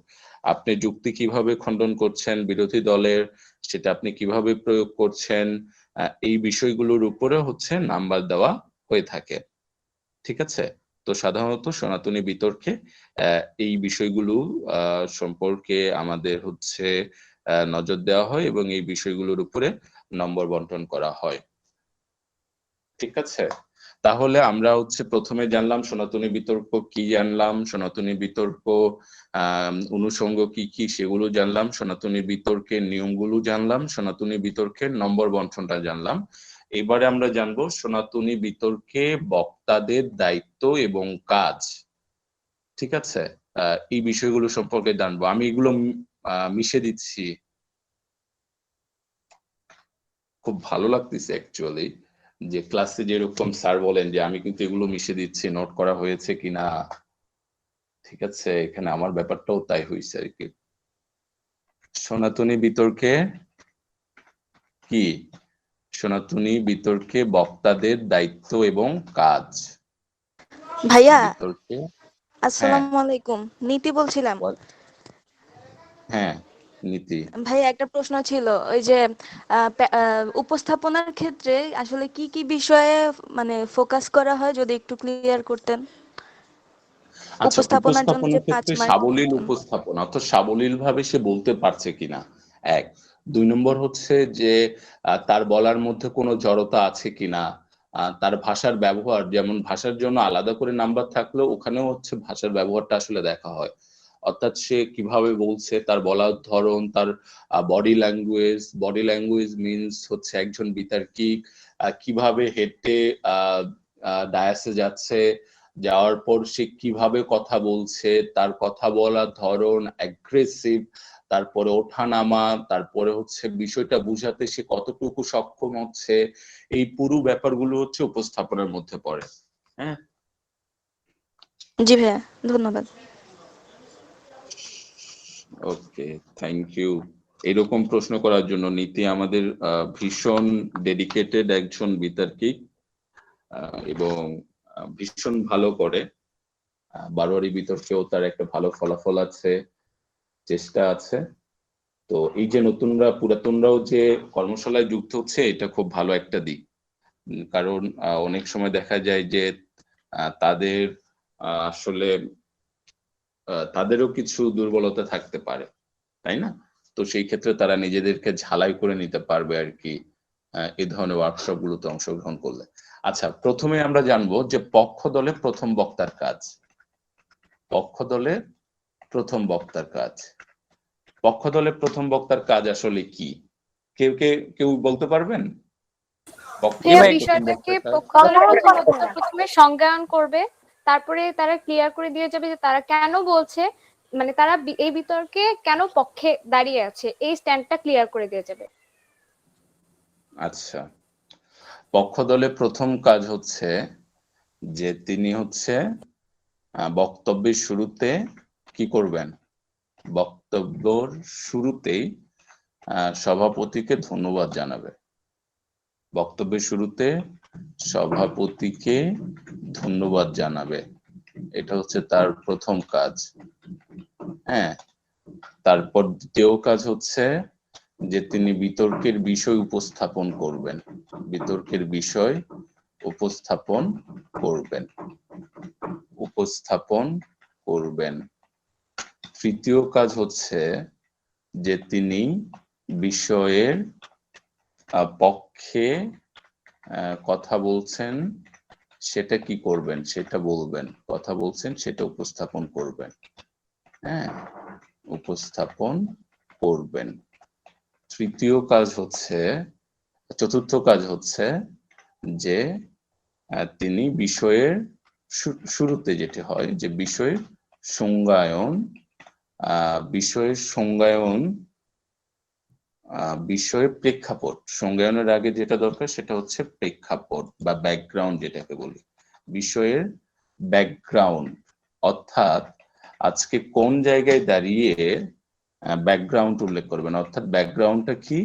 Speaker 1: আপনি যুক্তি কিভাবে খণ্ডন করছেন বিরোধী দলের, সেটা আপনি কিভাবে প্রয়োগ করছেন, এই বিষয়গুলোর উপরে হচ্ছে নাম্বার দেওয়া হয়ে থাকে। ঠিক আছে, তো সাধারণত সনাতনী বিতর্কে এই বিষয়গুলো সম্পর্কে আমাদের হচ্ছে নজর দেওয়া হয় এবং এই বিষয়গুলোর উপরে নম্বর বন্টন করা হয়। ঠিক আছে, তাহলে আমরা হচ্ছে প্রথমে জানলাম সনাতনী বিতর্ক কি, জানলাম সনাতনী বিতর্ক অনুষঙ্গ কি কি সেগুলো জানলাম, সনাতনী বিতর্কের নিয়মগুলো জানলাম, সনাতনী বিতর্কের নম্বর বন্টনটা জানলাম। এবারে আমরা জানবো সনাতনী বিতর্কে বক্তাদের দায়িত্ব এবং কাজ। ঠিক আছে, এই বিষয়গুলো সম্পর্কে জানবো। আমি এগুলো মিশে দিচ্ছি, খুব ভালো লাগতেছে অ্যাকচুয়ালি, যে ক্লাসে যেরকম স্যার বলেন যে আমি কিন্তু এগুলো মিশে দিচ্ছি, নোট করা হয়েছে কিনা। ঠিক আছে, এখানে আমার ব্যাপারটাও তাই হয়েছে আর কি। সনাতনী বিতর্কে কি? সনাতনী বিতর্কে বক্তাদের দায়িত্ব এবং কাজ।
Speaker 10: ভাইয়া
Speaker 1: বিতর্কে,
Speaker 10: আসসালামু আলাইকুম, নীতি বলছিলাম।
Speaker 1: হ্যাঁ নীতি।
Speaker 10: ভাইয়া একটা প্রশ্ন ছিল, ওই যে উপস্থাপনার ক্ষেত্রে আসলে কি কি বিষয়ে মানে ফোকাস করা হয়, যদি একটু ক্লিয়ার করতেন।
Speaker 1: আচ্ছা,
Speaker 10: উপস্থাপনার জন্য যে
Speaker 1: উপস্থাপনার
Speaker 10: 5
Speaker 1: ক্ষেত্রে
Speaker 10: মার্ক।
Speaker 1: সাবলীল উপস্থাপনা, অর্থাৎ সাবলীল ভাবে সে বলতে পারছে কিনা, 1। 2 নম্বর হচ্ছে যে তার বলার মধ্যে কোনো জড়তা আছে কিনা, তার ভাষার ব্যবহার, যেমন ভাষার জন্য আলাদা করে নাম্বার থাকলেও ওখানেও হচ্ছে ভাষার ব্যবহারটা আসলে দেখা হয়। অর্থাৎ সে কিভাবে বলছে, তার বলার ধরন, তার বডি ল্যাঙ্গুয়েজ মিনস হচ্ছে একজন বিতার্কিক কিভাবে হেঁটে ডায়াসে যাচ্ছে, যাওয়ার পর সে কিভাবে কথা বলছে, তার কথা বলার ধরন অ্যাগ্রেসিভ, তারপরে ওঠানামা, তারপরে হচ্ছে বিষয়টা বুঝাতে সে কতটুকু সক্ষম হচ্ছে, এই পুরো ব্যাপারগুলো হচ্ছে উপস্থাপনের মধ্যে পড়ে। হ্যাঁ,
Speaker 10: জি ভাইয়া, ধন্যবাদ।
Speaker 1: ওকে, থ্যাংক ইউ। এরকম প্রশ্ন করার জন্য নীতি আমাদের ভীষণ ডেডিকেটেড একজন বিতার্কিক এবং ভীষণ ভালো করে। বারোয়ারি বিতর্কেও তার একটা ভালো ফলাফল আছে, চেষ্টা আছে। তো এই যে নতুনরা পুরাতনরাও যে কর্মশালায় যুক্ত হচ্ছে, এটা খুব ভালো একটা দিক। কারণ অনেক সময় দেখা যায় যে তাদের আসলে তাদেরও কিছু দুর্বলতা থাকতে পারে, তাই না? তো সেই ক্ষেত্রে তারা নিজেদেরকে ঝালাই করে নিতে পারবে আর কি এই ধরনের ওয়ার্কশপ গুলোতে অংশগ্রহণ করলে। আচ্ছা, প্রথমে আমরা জানবো যে পক্ষ দলে প্রথম বক্তার কাজ। পক্ষ দলে প্রথম বক্তার কাজ, পক্ষ দলে প্রথম বক্তার কাজ আসলে কি? কেউ বলতে পারবেন? পক্ষ
Speaker 9: এই
Speaker 1: দলে প্রথম
Speaker 9: বিষয়টাকে
Speaker 1: বক্তার কাজ?
Speaker 9: পক্ষ দলের প্রথম বক্তা প্রথমে সংজ্ঞায়ন করবে, তারপরে তারা ক্লিয়ার করে দিয়ে যাবে যে তারা কেন বলছে, মানে তারা এই বিতর্কে কেন পক্ষে দাঁড়িয়ে আছে, এই স্ট্যান্ডটা ক্লিয়ার করে দিয়ে যাবে।
Speaker 1: আচ্ছা, পক্ষ দলে প্রথম কাজ হচ্ছে যে তিনি হচ্ছে বক্তব্যের শুরুতে কি করবেন? বক্তব্যের শুরুতেই সভাপতিকে ধন্যবাদ জানাবে। বক্তব্যের শুরুতে সভাপতিকে ধন্যবাদ জানাবে, এটা হচ্ছে তার প্রথম কাজ। হ্যাঁ, তারপর দ্বিতীয় কাজ হচ্ছে যে তিনি বিতর্কের বিষয় উপস্থাপন করবেন। বিতর্কের বিষয় উপস্থাপন করবেন। তৃতীয় কাজ হচ্ছে যে তিনি বিষয়ের পক্ষে কথা বলছেন সেটা কি করবেন, সেটা বলবেন। কথা বলছেন সেটা উপস্থাপন করবেন। হ্যাঁ, উপস্থাপন করবেন। চতুর্থ কাজ হচ্ছে যে তিনি বিষয়ের শুরুতে যেটি হয় যে বিষয়ের সংজ্ঞায়ন, বিষয়ের প্রেক্ষাপট। সংজ্ঞায়নের আগে যেটা দরকার সেটা হচ্ছে প্রেক্ষাপট বা ব্যাকগ্রাউন্ড, যেটাকে বলি বিষয়ের ব্যাকগ্রাউন্ড। অর্থাৎ আজকে কোন জায়গায় দাঁড়িয়ে ব্যাকগ্রাউন্ড উল্লেখ করবেন। অর্থাৎ ব্যাকগ্রাউন্ডটা কি?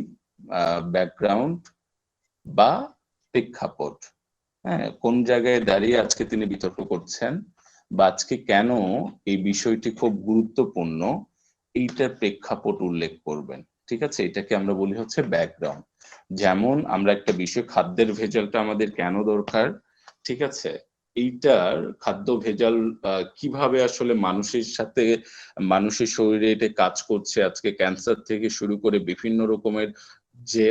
Speaker 1: ব্যাকগ্রাউন্ড বা প্রেক্ষাপট। হ্যাঁ, কোন জায়গায় দাঁড়িয়ে আজকে তিনি বিতর্ক করছেন বা আজকে কেন এই বিষয়টি খুব গুরুত্বপূর্ণ, এইটার প্রেক্ষাপট উল্লেখ করবেন। ঠিক আছে, এটাকে আমরা বলি হচ্ছে ব্যাকগ্রাউন্ড। যেমন আমরা একটা বিষয়, খাদ্যের ভেজালটা আমাদের কেন দরকার, ঠিক আছে, এইটার খাদ্য ভেজাল কিভাবে আসলে মানুষের শরীরে এটা কাজ করছে, আজকে ক্যান্সার থেকে শুরু করে বিভিন্ন রকমের যে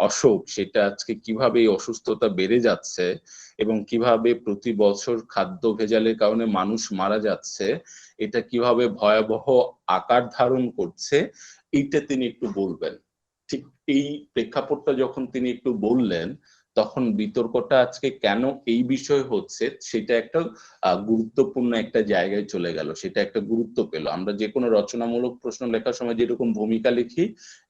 Speaker 1: অসুখ, সেটা আজকে কিভাবে এই অসুস্থতা বেড়ে যাচ্ছে এবং কিভাবে প্রতি বছর খাদ্য ভেজালের কারণে মানুষ মারা যাচ্ছে, এটা কিভাবে ভয়াবহ আকার ধারণ করছে, এইটা তিনি একটু বলবেন। ঠিক এই প্রেক্ষাপটটা যখন তিনি একটু বললেন, তখন বিতর্কটা আজকে কেন এই বিষয় হচ্ছে সেটা একটা গুরুত্বপূর্ণ একটা জায়গায় চলে গেল, সেটা একটা গুরুত্ব পেল। আমরা যে কোনো রচনামূলক প্রশ্ন লেখার সময় যেরকম ভূমিকা লিখি,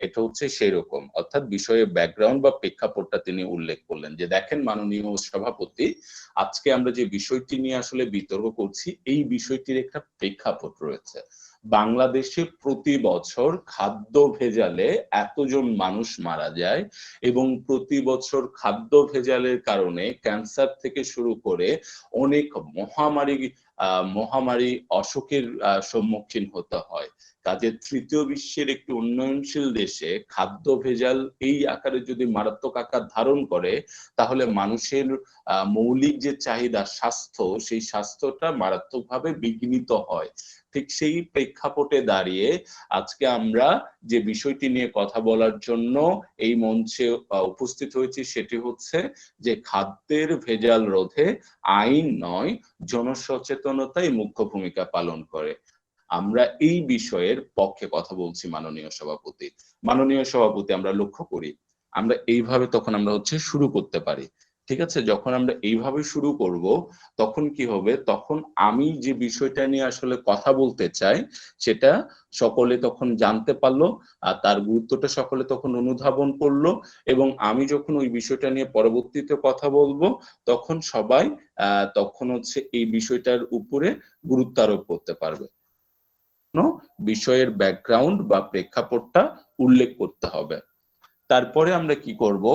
Speaker 1: এটা হচ্ছে সেই রকম। অর্থাৎ বিষয়ের ব্যাকগ্রাউন্ড বা প্রেক্ষাপটটা তিনি উল্লেখ করলেন যে দেখেন মাননীয় সভাপতি, আজকে আমরা যে বিষয়টি নিয়ে আসলে বিতর্ক করছি, এই বিষয়টির একটা প্রেক্ষাপট রয়েছে। বাংলাদেশে প্রতি বছর খাদ্য ভেজালে এতজন মানুষ মারা যায় এবং প্রতি বছর খাদ্য ভেজালের কারণে ক্যান্সার থেকে শুরু করে অনেক মহামারী মহামারী অসুখের সম্মুখীন হতে হয়। কাজে তৃতীয় বিশ্বের একটি উন্নয়নশীল দেশে খাদ্য ভেজাল এই আকারে যদি মারাত্মক আকার ধারণ করে, তাহলে মানুষের মৌলিক যে চাহিদা স্বাস্থ্য, সেই স্বাস্থ্যটা মারাত্মকভাবে বিঘ্নিত হয়। ঠিক সেই প্রেক্ষাপটে দাঁড়িয়ে আজকে আমরা যে বিষয়টি নিয়ে কথা বলার জন্য এই মঞ্চে উপস্থিত হয়েছি, সেটি হচ্ছে যে খাদ্যের ভেজাল রোধে আইন নয়, জনসচেতনতাই মুখ্য ভূমিকা পালন করে। আমরা এই বিষয়ের পক্ষে কথা বলছি মাননীয় সভাপতি। মাননীয় সভাপতি, আমরা লক্ষ্য করি আমরা এইভাবে তখন আমরা হচ্ছে শুরু করতে পারি। ঠিক আছে, যখন আমরা এইভাবে শুরু করব তখন কি হবে, তখন আমি যে বিষয়টা নিয়ে আসলে কথা বলতে চাই সেটা সকলে তখন জানতে পারলো, আর তার গুরুত্বটা সকলে তখন অনুধাবন করলো, এবং আমি যখন ওই বিষয়টা নিয়ে পরবর্তীতে কথা বলবো তখন সবাই তখন হচ্ছে এই বিষয়টার উপরে গুরুত্ব আরোপ করতে পারবে। বিষয়ের ব্যাকগ্রাউন্ড বা প্রেক্ষাপটটা উল্লেখ করতে হবে। তারপরে আমরা কি করব,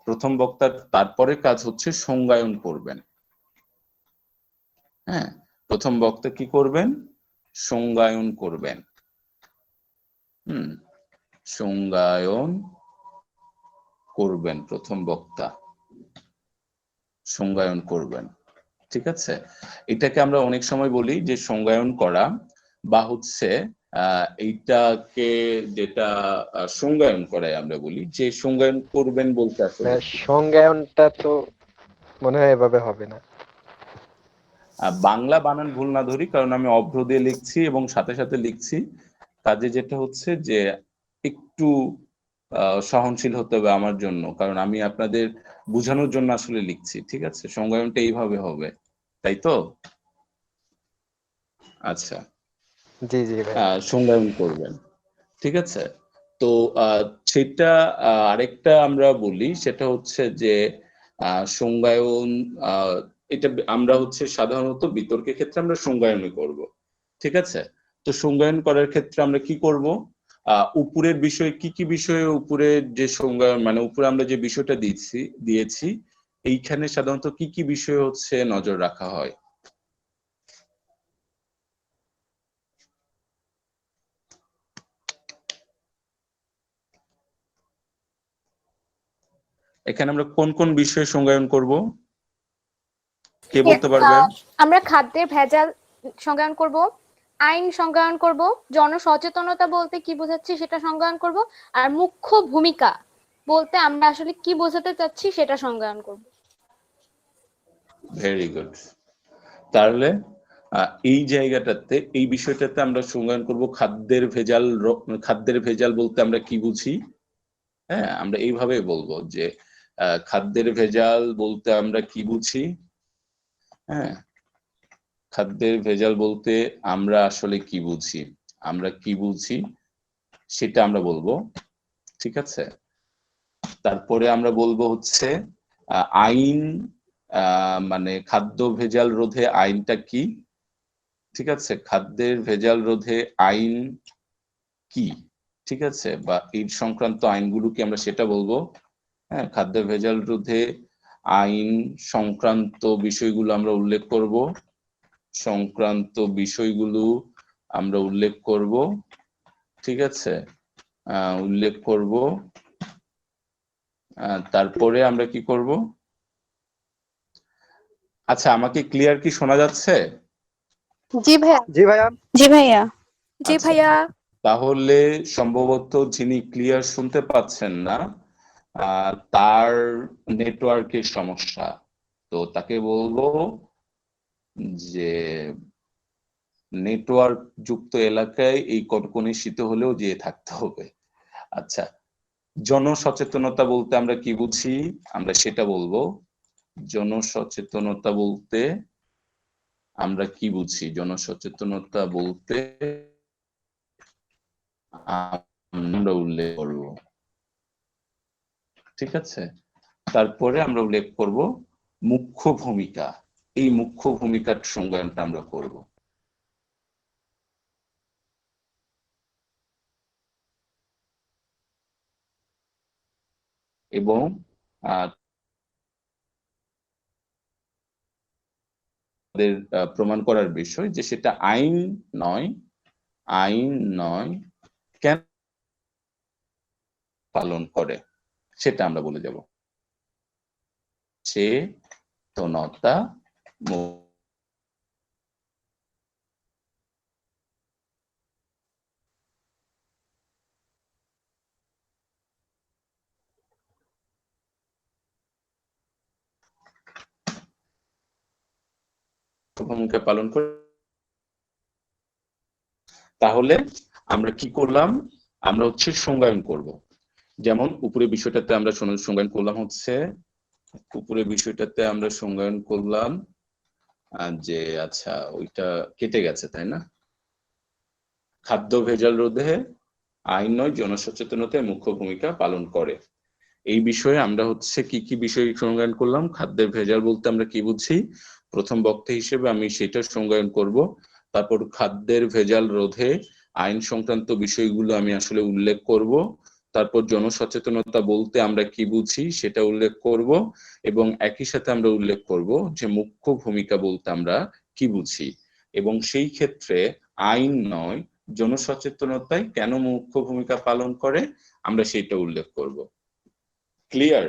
Speaker 1: প্রথম বক্তার তারপরে কাজ হচ্ছে সংজ্ঞায়ন করবেন। হ্যাঁ, প্রথম বক্তা কি করবেন, সংজ্ঞায়ন করবেন। সংজ্ঞায়ন করবেন, প্রথম বক্তা সংজ্ঞায়ন করবেন। ঠিক আছে, এটাকে আমরা অনেক সময় বলি যে সংজ্ঞায়ন করা, বা হচ্ছে এইটাকে যেটা সংজ্ঞায়ন করাই আমরা বলি, যে সংজ্ঞায়ন করবেন বলতে আসলে
Speaker 7: সংজ্ঞায়নটা তো মনে হয় এভাবে হবে না।
Speaker 1: বাংলা বানান ভুল না ধরি, কারণ আমি অভ্র দিয়ে লিখছি এবং সাথে সাথে লিখছি, কাজে যেটা হচ্ছে যে একটু সহনশীল হতে হবে আমার জন্য, কারণ আমি আপনাদের বোঝানোর জন্য আসলে লিখছি। ঠিক আছে, সংজ্ঞায়নটা এইভাবে হবে, তাই তো? আচ্ছা,
Speaker 7: জি জি ভাই।
Speaker 1: সংজ্ঞায়ন করবেন। ঠিক আছে, তো সেটা আরেকটা আমরা বলি, সেটা হচ্ছে যে সংজ্ঞায়ন, এটা আমরা হচ্ছে সাধারণত বিতর্কের ক্ষেত্রে আমরা সংজ্ঞায়নই করব। ঠিক আছে, তো সংজ্ঞায়ন করার ক্ষেত্রে আমরা কি করব, উপরের বিষয় কি কি বিষয়ে উপরে যে সংজ্ঞায়ন, মানে উপরে আমরা যে বিষয়টা দিয়েছি এইখানে সাধারণত কি কি বিষয় হচ্ছে নজর রাখা হয়? এখানে আমরা কোন কোন বিষয়ে সংজ্ঞায়ন করব, কে বলতে পারবেন?
Speaker 9: আমরা খাদ্যের ভেজাল সংজ্ঞায়ন করব, আইন সংজ্ঞায়ন করব, জনসচেতনতা বলতে কি বোঝাচ্ছি সেটা সংজ্ঞায়ন করব, আর মুখ্য ভূমিকা বলতে আমরা আসলে কি বোঝাতে চাচ্ছি সেটা সংজ্ঞায়ন করব।
Speaker 1: Very good. তাহলে এই জায়গাটাতে, এই বিষয়টাতে আমরা সংজ্ঞায়ন করব খাদ্যের ভেজাল। খাদ্যের ভেজাল বলতে আমরা কি বুঝি? হ্যাঁ, আমরা এইভাবে বলবো যে খাদ্যের ভেজাল বলতে আমরা কি বুঝি। হ্যাঁ, খাদ্যের ভেজাল বলতে আমরা আসলে কি বুঝি, আমরা কি বুঝি সেটা আমরা বলবো। ঠিক আছে, তারপরে আমরা বলবো হচ্ছে আইন, মানে খাদ্য ভেজাল রোধে আইনটা কি। ঠিক আছে, খাদ্যের ভেজাল রোধে আইন কি, ঠিক আছে, বা এই সংক্রান্ত আইনগুলো কি আমরা সেটা বলবো। হ্যাঁ, খাদ্য ভেজাল রোধে আইন সংক্রান্ত বিষয়গুলো আমরা উল্লেখ করব, সংক্রান্ত বিষয়গুলো আমরা উল্লেখ করব। ঠিক আছে, উল্লেখ করব। তারপরে আমরা কি করব, আচ্ছা আমাকে ক্লিয়ার কি শোনা যাচ্ছে?
Speaker 8: জি ভাইয়া।
Speaker 4: জি ভাইয়া।
Speaker 5: জি ভাইয়া।
Speaker 3: জি
Speaker 1: আচ্ছা,
Speaker 3: ভাইয়া।
Speaker 1: তাহলে সম্ভবত যিনি ক্লিয়ার শুনতে পাচ্ছেন না তার নেটওয়ার্কের সমস্যা, তো তাকে বলবো যে নেটওয়ার্ক যুক্ত এলাকায় এই কনকনে শীতে হলেও যেয়ে থাকতে হবে। আচ্ছা, জনসচেতনতা বলতে আমরা কি বুঝি, আমরা সেটা বলবো। জনসচেতনতা বলতে আমরা কি বুঝি, জনসচেতনতা বলতে আমরা উল্লেখ করব। ঠিক আছে, তারপরে আমরা উল্লেখ করব মুখ্য ভূমিকা, এই মুখ্য ভূমিকার সংজ্ঞানটা আমরা করব। এবং প্রমাণ করার বিষয় যে সেটা আইন নয়, কেন পালন করে সেটা আমরা বলে যাব। সচেতনতা ভূমিকা পালন করে। তাহলে আমরা কি করলাম, আমরা হচ্ছে সংজ্ঞায়ন করব। যেমন উপরে বিষয়টাতে আমরা সংজ্ঞায়ন করলাম হচ্ছে, উপরে বিষয়টাতে আমরা সংজ্ঞায়ন করলাম যে আচ্ছা ওইটা কেটে গেছে তাই না, খাদ্য ভেজাল রোধে আইন নয় জনসচেতনতায় মুখ্য ভূমিকা পালন করে। এই বিষয়ে আমরা হচ্ছে কি কি বিষয় সংজ্ঞায়ন করলাম, খাদ্যের ভেজাল বলতে আমরা কি বুঝি, প্রথম বক্তা হিসেবে আমি সেটা সংজ্ঞায়ন করব। তারপর খাদ্যের ভেজাল রোধে আইন সংক্রান্ত বিষয়গুলো আমি আসলে উল্লেখ করব। তারপর জনসচেতনতা বলতে আমরা কি বুঝি সেটা উল্লেখ করব, এবং একই সাথে আমরা উল্লেখ করব যে মুখ্য ভূমিকা বলতে আমরা কি বুঝি, এবং সেই ক্ষেত্রে আইন নয় জনসচেতনতায় কেন মুখ্য ভূমিকা পালন করে আমরা সেটা উল্লেখ করব। ক্লিয়ার?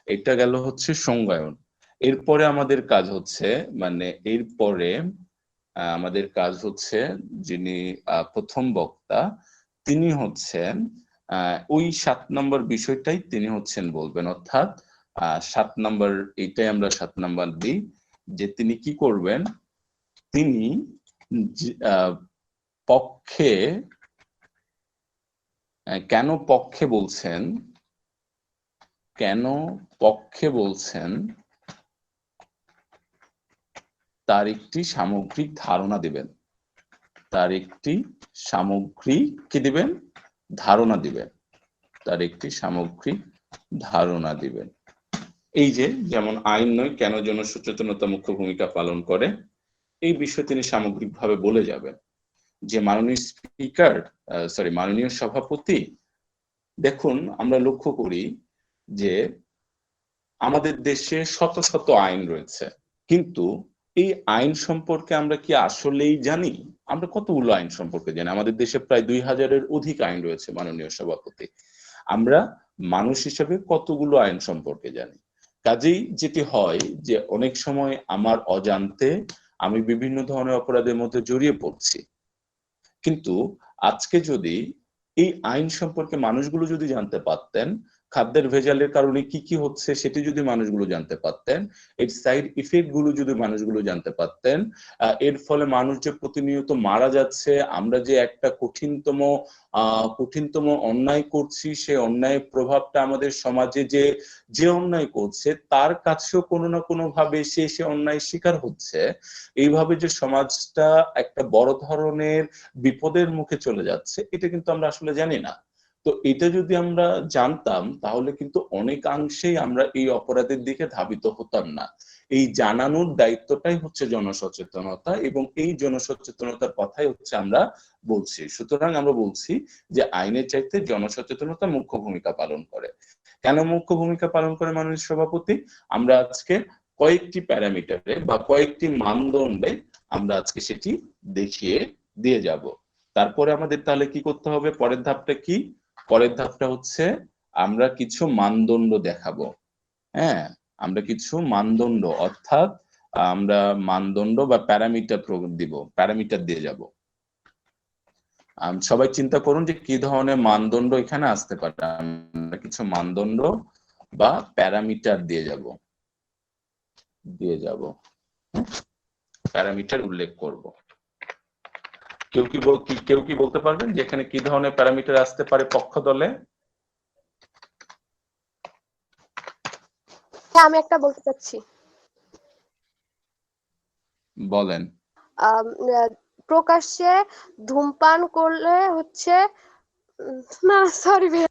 Speaker 1: এটা গেল হচ্ছে সংজ্ঞায়ন। এরপরে আমাদের কাজ হচ্ছে, মানে এরপরে আমাদের কাজ হচ্ছে যিনি প্রথম বক্তা তিনি হচ্ছেন ওই 7 নম্বর বিষয়টাই তিনি হচ্ছেন বলবেন, অর্থাৎ 7 নম্বর, এইটাই আমরা 7 নম্বর দিই যে তিনি কি করবেন, তিনি পক্ষে কেন পক্ষে বলছেন, কেন পক্ষে বলছেন তার একটি সামগ্রিক ধারণা দিবেন, তার একটি সামগ্রিক কি দিবেন, ধারণা দিবেন, তার একটি সামগ্রিক ধারণা দিবেন। এই যে যেমন আইন নয় কেন জনসচেতনতা মুখ্য ভূমিকা পালন করে, এই বিষয়ে তিনি সামগ্রিকভাবে বলে যাবেন যে মাননীয় স্পিকার, মাননীয় সভাপতি, দেখুন আমরা লক্ষ্য করি যে আমাদের দেশে শত শত আইন রয়েছে, কিন্তু এই আইন সম্পর্কে আমরা কি আসলেই জানি? আমরা কতগুলো আইন সম্পর্কে জানি? আমাদের দেশে প্রায় 2000-এর অধিক আইন রয়েছে মাননীয় সভাপতি। আমরা মানুষ হিসেবে কতগুলো আইন সম্পর্কে জানি? কাজেই যেটি হয় যে অনেক সময় আমার অজান্তে আমি বিভিন্ন ধরনের অপরাধের মধ্যে জড়িয়ে পড়ছি, কিন্তু আজকে যদি এই আইন সম্পর্কে মানুষগুলো যদি জানতে পারতেন, খাদ্যের ভেজালের কারণে কি কি হচ্ছে সেটি যদি মানুষগুলো জানতে পারতেন, এর সাইড ইফেক্ট গুলো যদি মানুষগুলো জানতে পারতেন, এর ফলে মানুষ যে প্রতিনিয়ত মারা যাচ্ছে, আমরা যে একটা কঠিনতম অন্যায় করছি, সেই অন্যায়ের প্রভাবটা আমাদের সমাজে যে অন্যায় করছে তার কাছেও কোনো না কোনো ভাবে সে অন্যায় শিকার হচ্ছে, এইভাবে যে সমাজটা একটা বড় ধরনের বিপদের মুখে চলে যাচ্ছে, এটা কিন্তু আমরা আসলে জানি না। তো এটা যদি আমরা জানতাম তাহলে কিন্তু অনেকাংশেই আমরা এই অপরাধের দিকে ধাবিত হতাম না। এই জানানোর দায়িত্বটাই হচ্ছে জনসচেতনতা, এবং এই জনসচেতনতার কথাই হচ্ছে আমরা বলছি। সুতরাং আমরা বলছি যে আইনের চাইতে জনসচেতনতা মুখ্য ভূমিকা পালন করে। কেন মুখ্য ভূমিকা পালন করে মাননীয় সভাপতি? আমরা আজকে কয়েকটি প্যারামিটারে বা কয়েকটি মানদণ্ডে আমরা আজকে সেটি দেখিয়ে দিয়ে যাব। তারপরে আমাদের তাহলে কি করতে হবে? পরের ধাপটা কি? পরের ধাপটা হচ্ছে আমরা কিছু মানদণ্ড দেখাবো। হ্যাঁ, আমরা কিছু মানদণ্ড, অর্থাৎ আমরা মানদণ্ড বা প্যারামিটার দিয়ে যাব। সবাই চিন্তা করুন যে কি ধরনের মানদণ্ড এখানে আসতে পারে। আমরা কিছু মানদণ্ড বা প্যারামিটার দিয়ে যাব, প্যারামিটার উল্লেখ করব। কেউ কি বলতে পারবেন যে এখানে কি ধরনের প্যারামিটার আসতে পারে পক্ষ দলে?
Speaker 8: হ্যাঁ, আমি একটা বলতে চাচ্ছি।
Speaker 1: বলেন।
Speaker 8: প্রকাশ্যে ধূমপান করলে হচ্ছে না, সরি ভাই,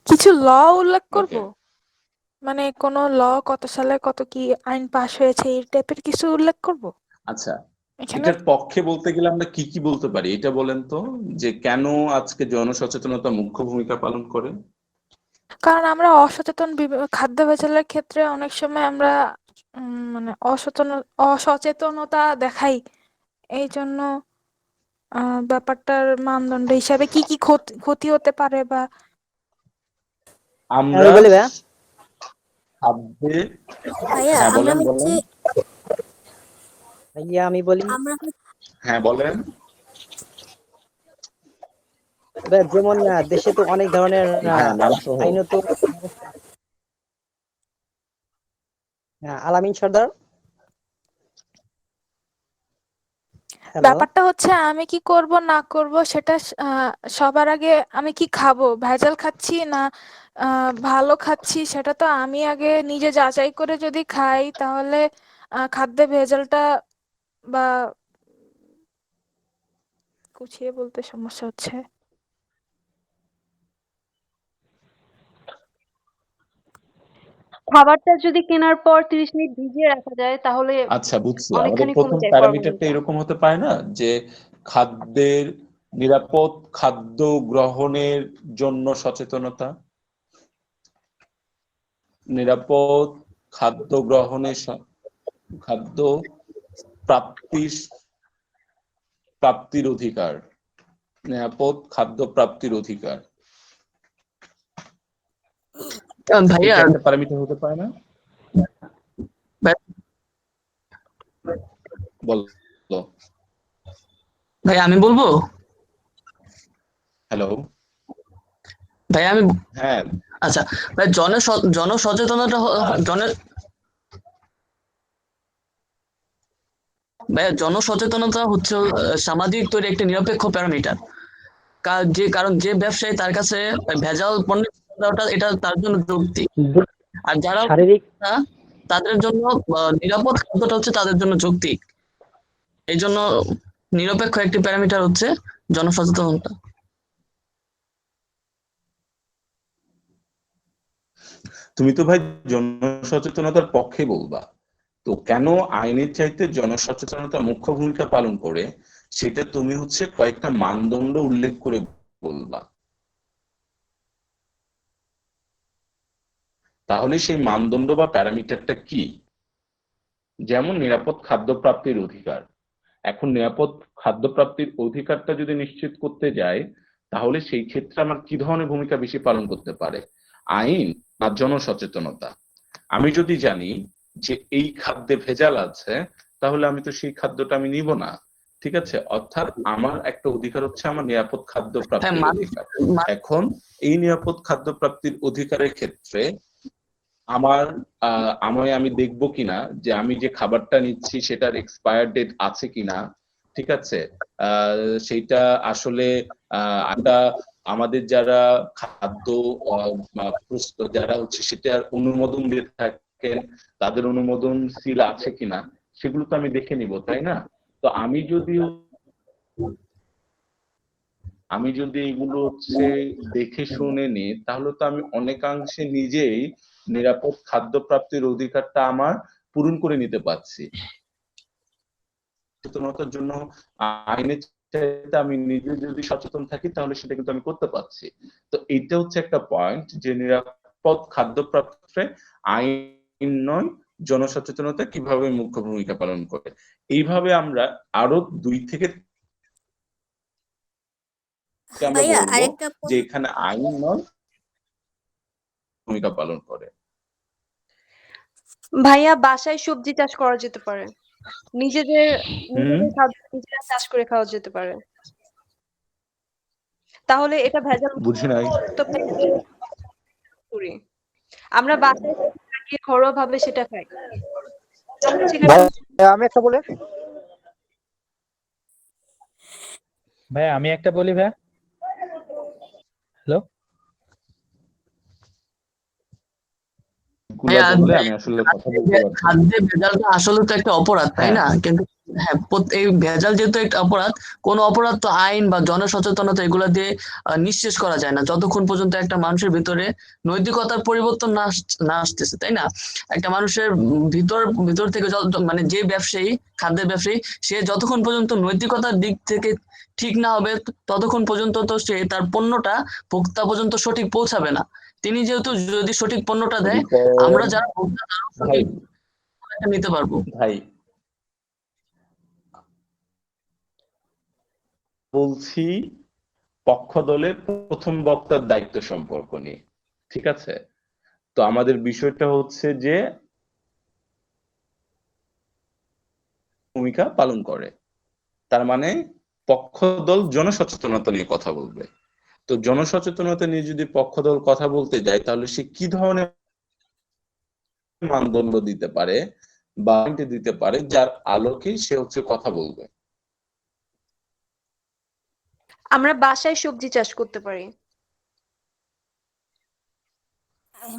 Speaker 3: কিছু ল উল্লেখ করব,
Speaker 1: ওকে,
Speaker 3: মানে কোন ল কত সালে কত কি আইন পাশ হয়েছে এই টাইপের কিছু উল্লেখ করব।
Speaker 1: আচ্ছা
Speaker 3: এখানে
Speaker 1: এটার পক্ষে বলতে গেলে আমরা কি কি বলতে পারি এটা বলেন তো, যে কেন আজকে জনসচেতনতা মুখ্য ভূমিকা পালন করে?
Speaker 3: কারণ আমরা অসচেতন খাদ্য ভেজালের ক্ষেত্রে অনেক সময় আমরা মানে অসচেতনতা দেখাই, এই জন্য ব্যাপারটার মানদণ্ড হিসাবে কি কি ক্ষতি হতে পারে বা
Speaker 1: আমরা
Speaker 11: বলি ভাইয়া
Speaker 1: খাদ্যে,
Speaker 10: ভাইয়া
Speaker 1: হ্যাঁ
Speaker 10: আমরা
Speaker 1: বলেন বলেন,
Speaker 11: ভাইয়া আমি বলি
Speaker 10: আমরা
Speaker 1: হ্যাঁ বলেন।
Speaker 11: ভাইয়া, যেমন দেশে তো অনেক ধরনের
Speaker 1: হ্যাঁ নাম সহ।
Speaker 11: আইনত আলামিন সর্দার। হ্যালো,
Speaker 3: ব্যাপারটা হচ্ছে আমি কি করব না করব সেটা সবার আগে আমি কি খাবো, ভেজাল খাচ্ছি না ভালো খাচ্ছি, সেটা তো আমি আগে নিজে যাচাই করে যদি খাই তাহলে খাদ্যে ভেজালটা বা গুছিয়ে বলতে সমস্যা হচ্ছে।
Speaker 9: খাবারটা যদি কেনার পর 30 মিনিট ভিজিয়ে রাখা যায় তাহলে
Speaker 1: আচ্ছা বুঝছি, আমাদের
Speaker 9: অনেকখানি
Speaker 1: প্রথম
Speaker 9: কমে যায়
Speaker 1: প্যারামিটারটা
Speaker 9: ফরমালিনটা।
Speaker 1: এরকম হতে পারে না যে খাদ্যের নিরাপদ খাদ্য গ্রহণের জন্য সচেতনতা, নিরাপদ খাদ্য গ্রহণের খাদ্য প্রাপ্তির অধিকার, নিরাপদ খাদ্য প্রাপ্তির অধিকার,
Speaker 12: ভাইয়া
Speaker 1: এটা একটা প্যারামিটার হতে পারে না? বলো।
Speaker 12: ভাই আমি বলবো,
Speaker 1: হ্যালো,
Speaker 12: ভাই আমি
Speaker 1: হ্যাঁ
Speaker 12: আচ্ছা ভাই জনসচেতনতা জনসচেতনতা হচ্ছে সামাজিক তৈরি একটা নিরপেক্ষ প্যারামিটার। কারণ যে ব্যবসায়ী তার কাছে ভেজাল পণ্য দেওয়াটা এটা তার জন্য যৌক্তিক, আর যারা
Speaker 11: শারীরিক
Speaker 12: তাদের জন্য নিরাপদ খাদ্যটা হচ্ছে তাদের জন্য যৌক্তিক। এই জন্য নিরপেক্ষ একটি প্যারামিটার হচ্ছে জনসচেতনতা।
Speaker 1: তুমি তো ভাই জনসচেতনতার পক্ষে বলবা, তো কেন আইনের চাইতে জনসচেতনতা মুখ্য ভূমিকা পালন করে সেটা তুমি হচ্ছে কয়েকটা মানদণ্ড উল্লেখ করে বলবা, তাহলে সেই মানদণ্ড বা প্যারামিটারটা কি? যেমন নিরাপদ খাদ্য প্রাপ্তির অধিকার। এখন নিরাপদ খাদ্য প্রাপ্তির অধিকারটা যদি নিশ্চিত করতে যায় তাহলে সেই ক্ষেত্রে আমার কি ধরনের ভূমিকা বেশি পালন করতে পারে, আইন না জনসচেতনতা? আমি যদি জানি যে এই খাদ্যে ভেজাল আছে তাহলে আমি তো সেই খাদ্যটা আমি নিব না, ঠিক আছে? অর্থাৎ আমার একটা অধিকার হচ্ছে আমার নিরাপদ খাদ্য প্রাপ্তির অধিকার। এখন এই নিরাপদ খাদ্য প্রাপ্তির অধিকারের ক্ষেত্রে আমি দেখবো কিনা যে আমি যে খাবারটা নিচ্ছি সেটার এক্সপায়ার ডেট আছে কিনা, ঠিক আছে? সেইটা আসলে একটা আমাদের যারা খাদ্য যারা হচ্ছে সেটার অনুমোদন দিয়ে থাকেন তাদের অনুমোদন সিল আছে কিনা সেগুলো তো আমি দেখে নিব, তাই না? তো আমি যদি এগুলো হচ্ছে দেখে শুনে নিই তাহলে তো আমি অনেকাংশে নিজেই নিরাপদ খাদ্য প্রাপ্তির অধিকারটা আমার পূরণ করে নিতে পারছি। সচেতনতার জন্য আইনের চাইতে আমি নিজে যদি সচেতন থাকি তাহলে সেটা কিন্তু আমি করতে পারছি। তো এটা হচ্ছে একটা পয়েন্ট যে নিরাপদ খাদ্য প্রাপ্তিতে আইন নয় জনসচেতনতা কিভাবে মুখ্য ভূমিকা পালন করে। এইভাবে আমরা আরো 2 থেকে আমরা
Speaker 10: ভাইয়া
Speaker 1: বলবো
Speaker 10: আরেকটা
Speaker 1: যে এখানে আইন নয় ভূমিকা পালন করে।
Speaker 8: ভাইয়া বাসায় সবজি চাষ করা যেতে পারে, নিজেদের খাদ্য নিজেরা চাষ করে খাওয়া যেতে পারে, তাহলে এটা ভেজাল
Speaker 1: বুঝি নাই।
Speaker 8: করি আমরা বাসায় ঘরোয়া ভাবে সেটা খাই।
Speaker 11: আমি একটা বলে
Speaker 13: ভাই আমি একটা বলি ভাই, হ্যালো
Speaker 1: পার্টিকুলার বললে আমি আসলে কথা বলতে পারছি না।
Speaker 12: খাদ্যে ভেজালটা আসলে তো একটা অপরাধ, তাই
Speaker 1: হ্যাঁ।
Speaker 12: না? কিন্তু হ্যাঁ, এই ভেজাল যেহেতু একটা অপরাধ, কোন অপরাধ তো আইন বা জনসচেতনতা এগুলা দিয়ে নিঃশেষ করা যায় না, যতক্ষণ পর্যন্ত একটা মানুষের ভিতরে নৈতিকতার পরিবর্তন না আসতেছে, তাই না? একটা মানুষের ভিতর থেকে মানে যে ব্যবসায়ী, খাদ্যের ব্যবসায়ী, সে যতক্ষণ পর্যন্ত নৈতিকতার দিক থেকে ঠিক না হবে, ততক্ষণ পর্যন্ত তো সে তার পণ্যটা ভোক্তা পর্যন্ত সঠিক পৌঁছাবে না। তিনি যেহেতু যদি সঠিক পণ্যটা দেয়, আমরা যারা ভোক্তা তারাও
Speaker 1: ভাই
Speaker 12: সঠিক পণ্যটা নিতে পারবো।
Speaker 1: ভাই বলছি পক্ষ দলের প্রথম বক্তার দায়িত্ব সম্পর্ক নিয়ে, ঠিক আছে? তো আমাদের বিষয়টা হচ্ছে যে ভূমিকা পালন করে, তার মানে পক্ষ দল জনসচেতনতা নিয়ে কথা বলবে। তো জনসচেতনতা নিয়ে যদি পক্ষ দল কথা বলতে যায়, তাহলে সে কি ধরনের মানদণ্ড দিতে পারে বা দিতে পারে যার আলোকে সে হচ্ছে কথা বলবে?
Speaker 8: আমরা বাসায় সবজি চাষ করতে পারি।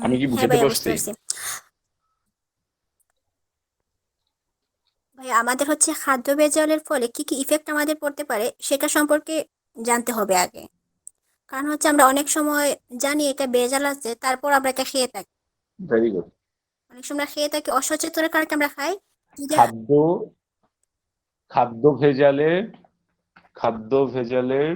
Speaker 1: আমি কি
Speaker 14: হ্যাঁ
Speaker 1: বুঝাতে
Speaker 14: ভাইয়া, বুঝতে
Speaker 1: পারছি?
Speaker 14: পারছি। ভাই আমাদের হচ্ছে খাদ্য ভেজালের ফলে কি কি ইফেক্ট আমাদের পড়তে পারে সেটা সম্পর্কে জানতে হবে আগে। কারণ হচ্ছে আমরা অনেক সময় জানি এটা ভেজাল আছে, তারপর আমরা এটা খেয়ে থাকি।
Speaker 1: Very good.
Speaker 14: অনেক সময় খেয়ে থাকি অসচেতনের কারণে আমরা খাই। যদি
Speaker 1: খাদ্য ভেজালের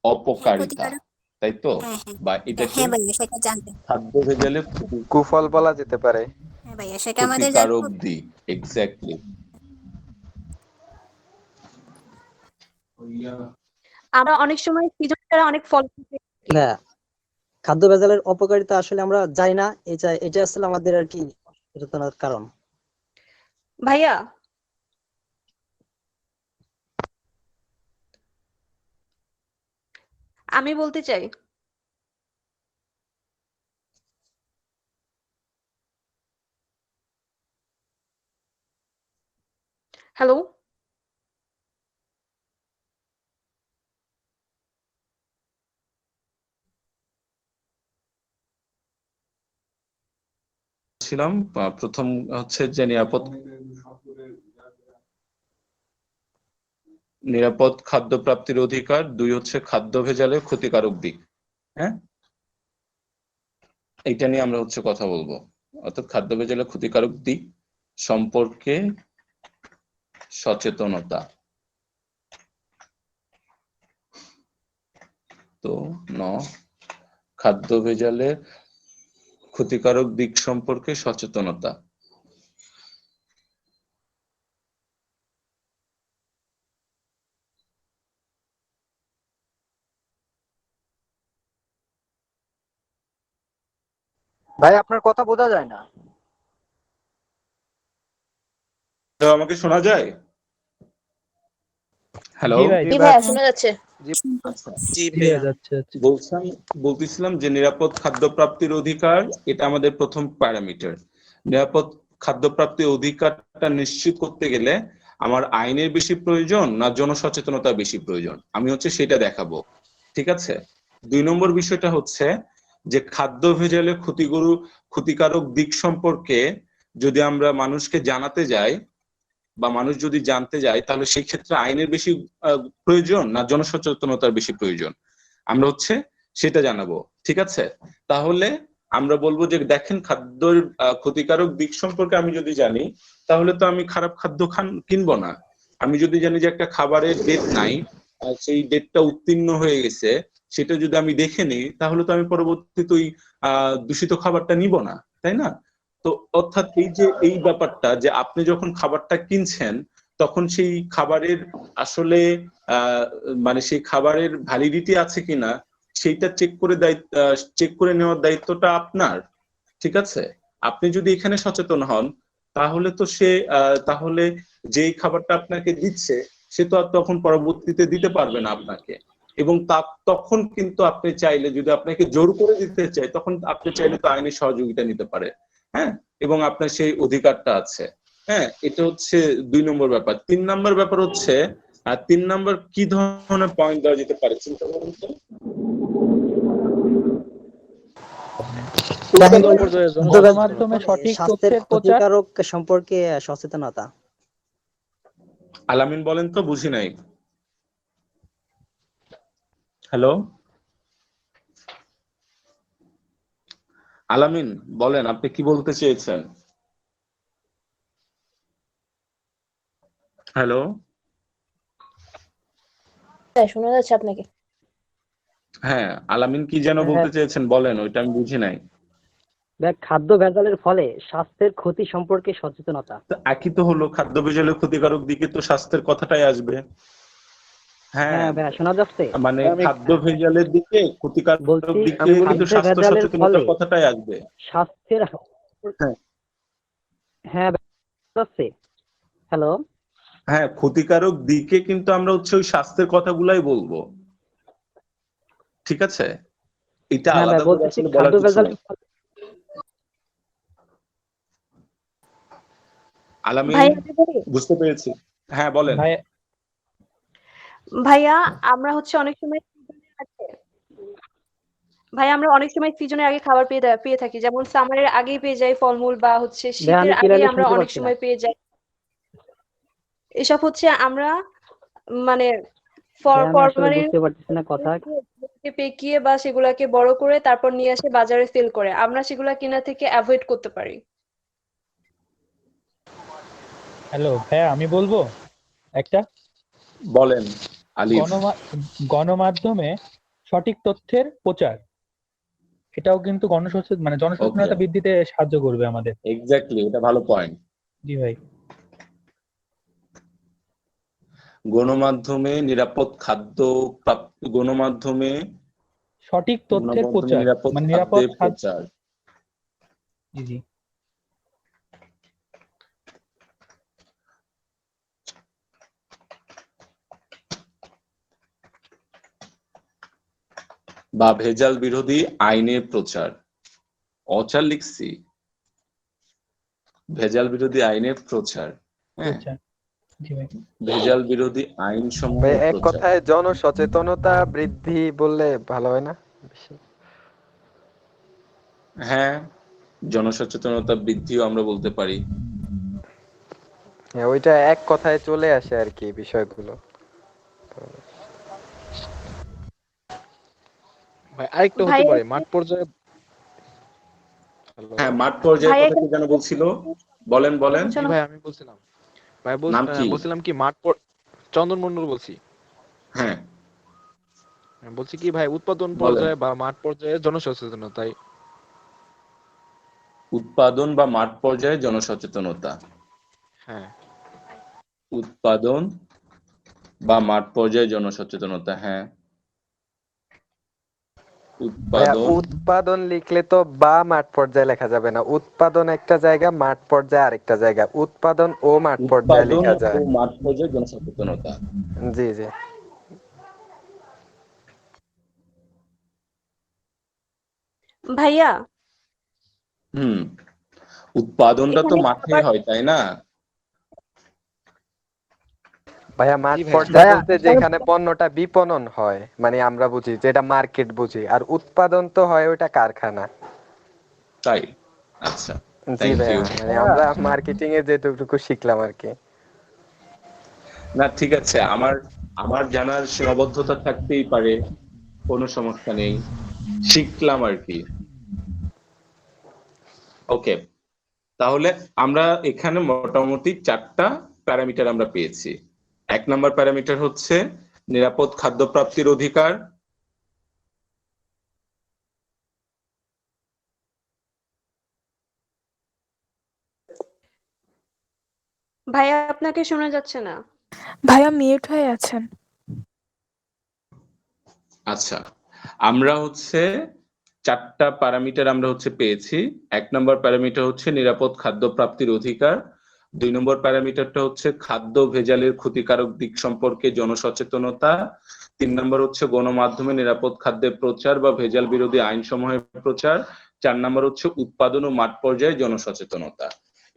Speaker 1: অপকারিতা,
Speaker 14: ক্ষতিকারক।
Speaker 1: তাই তো?
Speaker 14: হ্যাঁ হ্যাঁ
Speaker 1: বা এটাকে
Speaker 14: হ্যাঁ ভাইয়া, সেটা জানতে।
Speaker 1: খাদ্য ভেজালের
Speaker 7: কুফল বলা যেতে পারে।
Speaker 14: হ্যাঁ ভাইয়া, সেটা আমাদের জানতে
Speaker 1: ক্ষতিকারক
Speaker 14: হবে।
Speaker 1: দিক, এক্স্যাক্টলি।
Speaker 8: আমরা অনেক সময় সৃজন ছাড়া অনেক ফল খেতে
Speaker 11: হ্যাঁ, খাদ্য ভেজালের অপকারিতা আসলে আমরা জানি না, এটা আসলে আমাদের আর কি সচেতনার কারণ।
Speaker 8: ভাইয়া, আমি বলতে চাই, হ্যালো,
Speaker 1: ছিলাম প্রথম হচ্ছে যে নিরাপদ খাদ্য প্রাপ্তির অধিকার, 2 হচ্ছে খাদ্য ভেজালের ক্ষতিকারক দিক। হ্যাঁ, এইটা নিয়ে আমরা হচ্ছে কথা বলবো, অর্থাৎ খাদ্য ভেজালের ক্ষতিকারক দিক সম্পর্কে সচেতনতা। তো খাদ্য ভেজালের ক্ষতিকারক দিক সম্পর্কে সচেতনতা।
Speaker 7: ভাই আপনার কথা বোঝা যায় না।
Speaker 1: আমাকে শোনা যায়? হ্যালো,
Speaker 8: জি ভাইয়া, শোনা যাচ্ছে।
Speaker 1: বলতেছিলাম যে নিরাপদ খাদ্য প্রাপ্তির অধিকার, এটা আমাদের প্রথম প্যারামিটার। নিরাপদ খাদ্য প্রাপ্তির অধিকারটা নিশ্চিত করতে গেলে আমার আইনের বেশি প্রয়োজন না জনসচেতনতা বেশি প্রয়োজন, আমি হচ্ছে সেটা দেখাবো, ঠিক আছে? 2 নম্বর বিষয়টা হচ্ছে যে খাদ্য ভেজালের ক্ষতিকারক দিক সম্পর্কে যদি আমরা মানুষকে জানাতে যাই বা মানুষ যদি জানতে যায়, তাহলে সেই ক্ষেত্রে আইনের বেশি প্রয়োজন না জনসচেতনতার বেশি প্রয়োজন, আমরা হচ্ছে সেটা জানাবো, ঠিক আছে? তাহলে আমরা বলবো যে দেখেন, খাদ্যের ক্ষতিকারক দিক সম্পর্কে আমি যদি জানি, তাহলে তো আমি খারাপ খাদ্য কিনবো না। আমি যদি জানি যে একটা খাবারের ডেট নাই, সেই ডেটটা উত্তীর্ণ হয়ে গেছে, সেটা যদি আমি দেখে নিই, তাহলে তো আমি পরবর্তীতে ওই দূষিত খাবারটা নিব না, তাই না? তো অর্থাৎ এই ব্যাপারটা যে আপনি যখন খাবারটা কিনছেন, তখন সেই খাবারের আসলে মানে সেই খাবারের ভ্যালিডিটি আছে কিনা সেইটা চেক করে নেওয়ার দায়িত্বটা আপনার, ঠিক আছে? আপনি যদি এখানে সচেতন হন, তাহলে তো তাহলে যেই খাবারটা আপনাকে দিচ্ছে সে তো আর তখন পরবর্তীতে দিতে পারবে না আপনাকে, এবং তখন কিন্তু আপনি চাইলে, যদি আপনাকে জোর করে দিতে চাই, তখন আপনি চাইলে তো আইনি সহযোগিতা নিতে পারে, হ্যাঁ, এবং আপনার সেই অধিকারটা আছে। হ্যাঁ, এটা হচ্ছে 2 নম্বর ব্যাপার। 3 নম্বর ব্যাপার হচ্ছে, 3 নম্বর কি ধরনের পয়েন্ট দেওয়া যেতে পারে চিন্তা করুন তো।
Speaker 11: দেখেন,
Speaker 6: উৎপাদন পর্যায়ে
Speaker 11: খাদ্য
Speaker 6: জনসচেতনতা।
Speaker 13: গণমাধ্যমে সঠিক
Speaker 11: স্বাস্থ্যের
Speaker 13: তথ্যের প্রচার।
Speaker 11: ক্ষতিকারক সম্পর্কে সচেতনতা।
Speaker 1: আলামিন বলেন তো, বুঝি নাই। হ্যালো আলামিন, বলেন আপনি কি বলতে চেয়েছেন? হ্যালো,
Speaker 9: শোনা যাচ্ছে আপনাকে?
Speaker 1: হ্যাঁ আলামিন কি যেন বলতে চেয়েছেন, বলেন, ওইটা আমি বুঝি নাই।
Speaker 11: দেখ, খাদ্য ভেজালের ফলে স্বাস্থ্যের ক্ষতি সম্পর্কে সচেতনতা।
Speaker 1: তো একই তো হলো, খাদ্য ভেজালের ক্ষতিকারক দিকে তো স্বাস্থ্যের কথাটাই আসবে। হ্যাঁ,
Speaker 11: হ্যাঁ ভাইয়া, শোনা যাচ্ছে?
Speaker 1: মানে খাদ্য ভেজালের দিকে, ক্ষতিকারক
Speaker 11: বলছি,
Speaker 1: দিকে
Speaker 11: খাদ্য
Speaker 1: কিন্তু স্বাস্থ্য
Speaker 11: ভেজালের
Speaker 1: সচেতনতার
Speaker 11: ফলে
Speaker 1: কথাটাই আসবে।
Speaker 11: স্বাস্থ্যের
Speaker 1: হ্যাঁ।
Speaker 11: হ্যাঁ ভাইয়া, শোনা যাচ্ছে? হ্যালো,
Speaker 1: হ্যাঁ, ক্ষতিকারক দিকে কিন্তু আমরা হচ্ছে ওই স্বাস্থ্যের কথাগুলাই বলবো, ঠিক আছে? এটা
Speaker 11: হ্যাঁ ভাই,
Speaker 1: আলাদা করে
Speaker 11: বলতেছি
Speaker 1: আসলে বলার
Speaker 11: খাদ্য
Speaker 1: কিছু
Speaker 11: ভেজালের
Speaker 1: নেই। আলামিন,
Speaker 8: ভাইয়া আমি বলি?
Speaker 1: বুঝতে পেরেছি। হ্যাঁ বলেন।
Speaker 8: ভাইয়া আমরা হচ্ছে অনেক সময় আমরা অনেক সময় সিজনের আগে খাবার পেয়ে থাকি, যেমন সামারের আগেই পেয়ে যাই ফলমূল, বা হচ্ছে
Speaker 11: ভাইয়া, আমি
Speaker 8: শীতের আগেই
Speaker 11: ক্লিয়ারলি
Speaker 8: আমরা
Speaker 11: শুনতে
Speaker 8: অনেক
Speaker 11: পাচ্ছি না।
Speaker 8: সময় পেয়ে যাই। এসব হচ্ছে আমরা মানে
Speaker 11: ভাইয়া, আমি আসলে
Speaker 8: ফরমালিন
Speaker 11: বুঝতে পারতেছি না কথা।
Speaker 8: পেকিয়ে বা সেগুলাকে বড় করে তারপর নিয়ে এসে বাজারে সেল করে, আমরা সেগুলা কেনা থেকে অ্যাভয়েড করতে পারি।
Speaker 13: হ্যালো ভাইয়া, আমি বলবো একটা।
Speaker 1: বলেন আলিফ।
Speaker 13: গণমাধ্যমে সঠিক তথ্যের প্রচার, এটাও কিন্তু জনসচেতনতা বৃদ্ধিতে সাহায্য করবে আমাদের।
Speaker 1: এক্স্যাক্টলি, এটা ভালো পয়েন্ট।
Speaker 13: জি ভাই।
Speaker 1: গণমাধ্যমে নিরাপদ খাদ্য প্রাপ্তি, গণমাধ্যমে
Speaker 13: সঠিক তথ্যের প্রচার,
Speaker 1: নিরাপদ
Speaker 13: মানে নিরাপদ
Speaker 1: খাদ্যের প্রচার।
Speaker 13: জি জি।
Speaker 1: বা ভেজাল বিরোধী আইনের প্রচার। অচার লিখছি, ভেজাল বিরোধী আইনের প্রচার। হ্যাঁ, ভেজাল বিরোধী আইন সমূহ
Speaker 7: এক কথায় জনসচেতনতা বৃদ্ধি বললে ভালো হয় না?
Speaker 1: হ্যাঁ, জনসচেতনতা বৃদ্ধিও আমরা বলতে পারি।
Speaker 7: হ্যাঁ, ওইটা এক কথায় চলে আসে আর কি বিষয়গুলো।
Speaker 6: ভাই আরেকটা হতে পারে মাঠ পর্যায়ে।
Speaker 1: হ্যাঁ, মাঠ পর্যায়ে কথা কি যেন বলছিল, বলেন বলেন।
Speaker 6: জি ভাই, আমি বলছিলাম ভাই, বলছিলাম কি চন্দন মন্ডল বলছি।
Speaker 1: হ্যাঁ,
Speaker 6: বলছি কি ভাই, উৎপাদন পর্যায়ে বা মাঠ পর্যায়ে জনসচেতনতাই।
Speaker 1: উৎপাদন বা মাঠ পর্যায়ে জনসচেতনতা।
Speaker 6: হ্যাঁ,
Speaker 1: উৎপাদন বা মাঠ পর্যায়ে জনসচেতনতা। হ্যাঁ,
Speaker 7: উৎপাদন লিখলে তো বা মাঠ পর্যায়ে লেখা যাবে না। উৎপাদন একটা জায়গা, মাঠ পর্যায়ে আরেকটা জায়গা। উৎপাদন ও মাঠ পর্যায়ে লেখা যায়।
Speaker 1: উৎপাদন ও মাঠ পর্যায়ে জনসচেতনতা।
Speaker 7: জি জি।
Speaker 8: ভাইয়া
Speaker 1: উৎপাদনটা তো মাঠে হয়, তাই না?
Speaker 7: ভাইয়া, মাঠ পর্যায়ে বলতে যেখানে পণ্যটা বিপণন হয়, মানে আমরা বুঝি যেটা মার্কেট বুঝি, আর উৎপাদন তো হয় ওটা কারখানা।
Speaker 1: তাই, আচ্ছা।
Speaker 7: জি ভাইয়া, মানে আমরা মার্কেটিং এ যেটুকু শিখলাম আর কি।
Speaker 1: না ঠিক আছে, আমার জানার সীমাবদ্ধতা থাকতেই পারে, কোনো সমস্যা নেই, শিখলাম আর কি। ওকে, তাহলে আমরা এখানে মোটামুটি 4টা প্যারামিটার আমরা পেয়েছি। 1 নম্বর প্যারামিটার হচ্ছে নিরাপদ খাদ্য প্রাপ্তির অধিকার।
Speaker 8: ভাইয়া আপনাকে শোনা যাচ্ছে না।
Speaker 3: ভাইয়া মিউট হয়ে আছেন।
Speaker 1: আচ্ছা, আমরা হচ্ছে 4টা প্যারামিটার আমরা হচ্ছে পেয়েছি। 1 নম্বর প্যারামিটার হচ্ছে নিরাপদ খাদ্য প্রাপ্তির অধিকার। 2 নম্বর প্যারামিটারটা হচ্ছে খাদ্য ভেজালের ক্ষতিকারক দিক সম্পর্কে জনসচেতনতা। 3 নম্বর হচ্ছে গণমাধ্যমে নিরাপদ খাদ্যের প্রচার বা ভেজাল বিরোধী আইন সমূহের প্রচার। 4 নম্বর হচ্ছে উৎপাদন ও মাঠ পর্যায়ে জনসচেতনতা।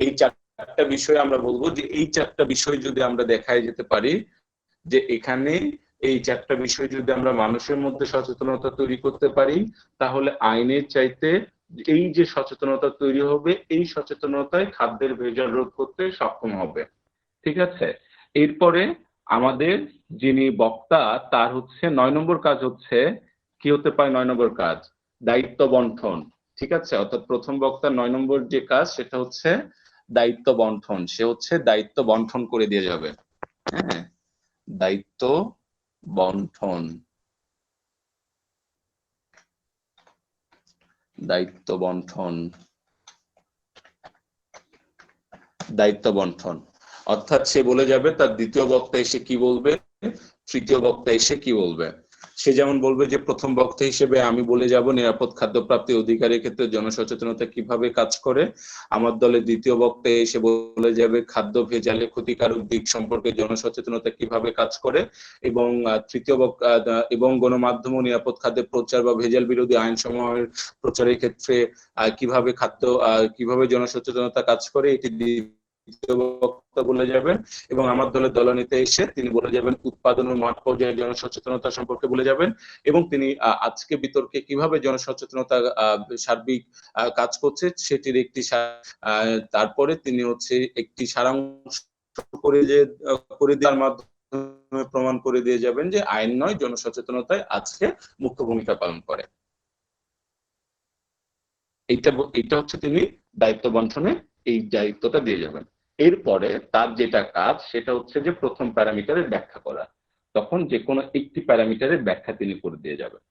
Speaker 1: এই 4টা বিষয় আমরা বলবো যে এই 4টা বিষয় যদি আমরা দেখায় যেতে পারি, যে এখানে এই 4টা বিষয় যদি আমরা মানুষের মধ্যে সচেতনতা তৈরি করতে পারি, তাহলে আইনের চাইতে এই যে সচেতনতা তৈরি হবে, এই সচেতনতায় খাদ্যের ভেজাল রোধ করতে সক্ষম হবে। ঠিক আছে, এরপরে আমাদের যিনি বক্তা তার হচ্ছে 9 নম্বর কাজ হচ্ছে কি হতে পারে? 9 নম্বর কাজ দায়িত্ব বন্টন। ঠিক আছে, অর্থাৎ প্রথম বক্তার 9 নম্বর যে কাজ সেটা হচ্ছে দায়িত্ব বন্টন। সে হচ্ছে দায়িত্ব বন্টন করে দিয়ে যাবে। হ্যাঁ, দায়িত্ব বন্টন, দায়িত্ব বন্টন, দায়িত্ব বন্টন। অর্থাৎ সে বলে যাবে তার দ্বিতীয় বক্তা এসে কি বলবে, তৃতীয় বক্তা এসে কি বলবে। সে যেমন বলবে যে প্রথম বক্তা হিসেবে আমি বলে যাব নিরাপদ খাদ্য প্রাপ্তির অধিকারের ক্ষেত্রে জনসচেতনতা কিভাবে কাজ করে। আমার দলের দ্বিতীয় বক্তা এসে বলে যাবে খাদ্য ভেজালে ক্ষতিকারক দিক সম্পর্কে জনসচেতনতা কিভাবে কাজ করে। এবং তৃতীয় বক্তা এবং গণমাধ্যম ও নিরাপদ খাদ্যের প্রচার বা ভেজাল বিরোধী আইন সমূহের প্রচারের ক্ষেত্রে কিভাবে জনসচেতনতা কাজ করে এটি দ্বিতীয় বক্তা বলে যাবেন। এবং আমার দলের দলনেতা এসে তিনি বলে যাবেন উৎপাদন ও মাঠ পর্যায়ে জনসচেতনতা সম্পর্কে বলে যাবেন। এবং তিনি আজকে বিতর্কে কিভাবে জনসচেতনতা সার্বিক কাজ করছে সেটির একটি তারপরে তিনি হচ্ছে একটি সারাংশ করে দেওয়ার মাধ্যমে প্রমাণ করে দিয়ে যাবেন যে আইন নয়, জনসচেতনতায় আজকে মুখ্য ভূমিকা পালন করে। এইটা হচ্ছে তিনি দায়িত্ব বন্টনে এই দায়িত্বটা দিয়ে যাবেন। এরপরে তার যেটা কাজ সেটা হচ্ছে যে প্রথম প্যারামিটারের ব্যাখ্যা করা। তখন যে কোনো একটি প্যারামিটারের ব্যাখ্যা তিনি করে দিয়ে যাবেন।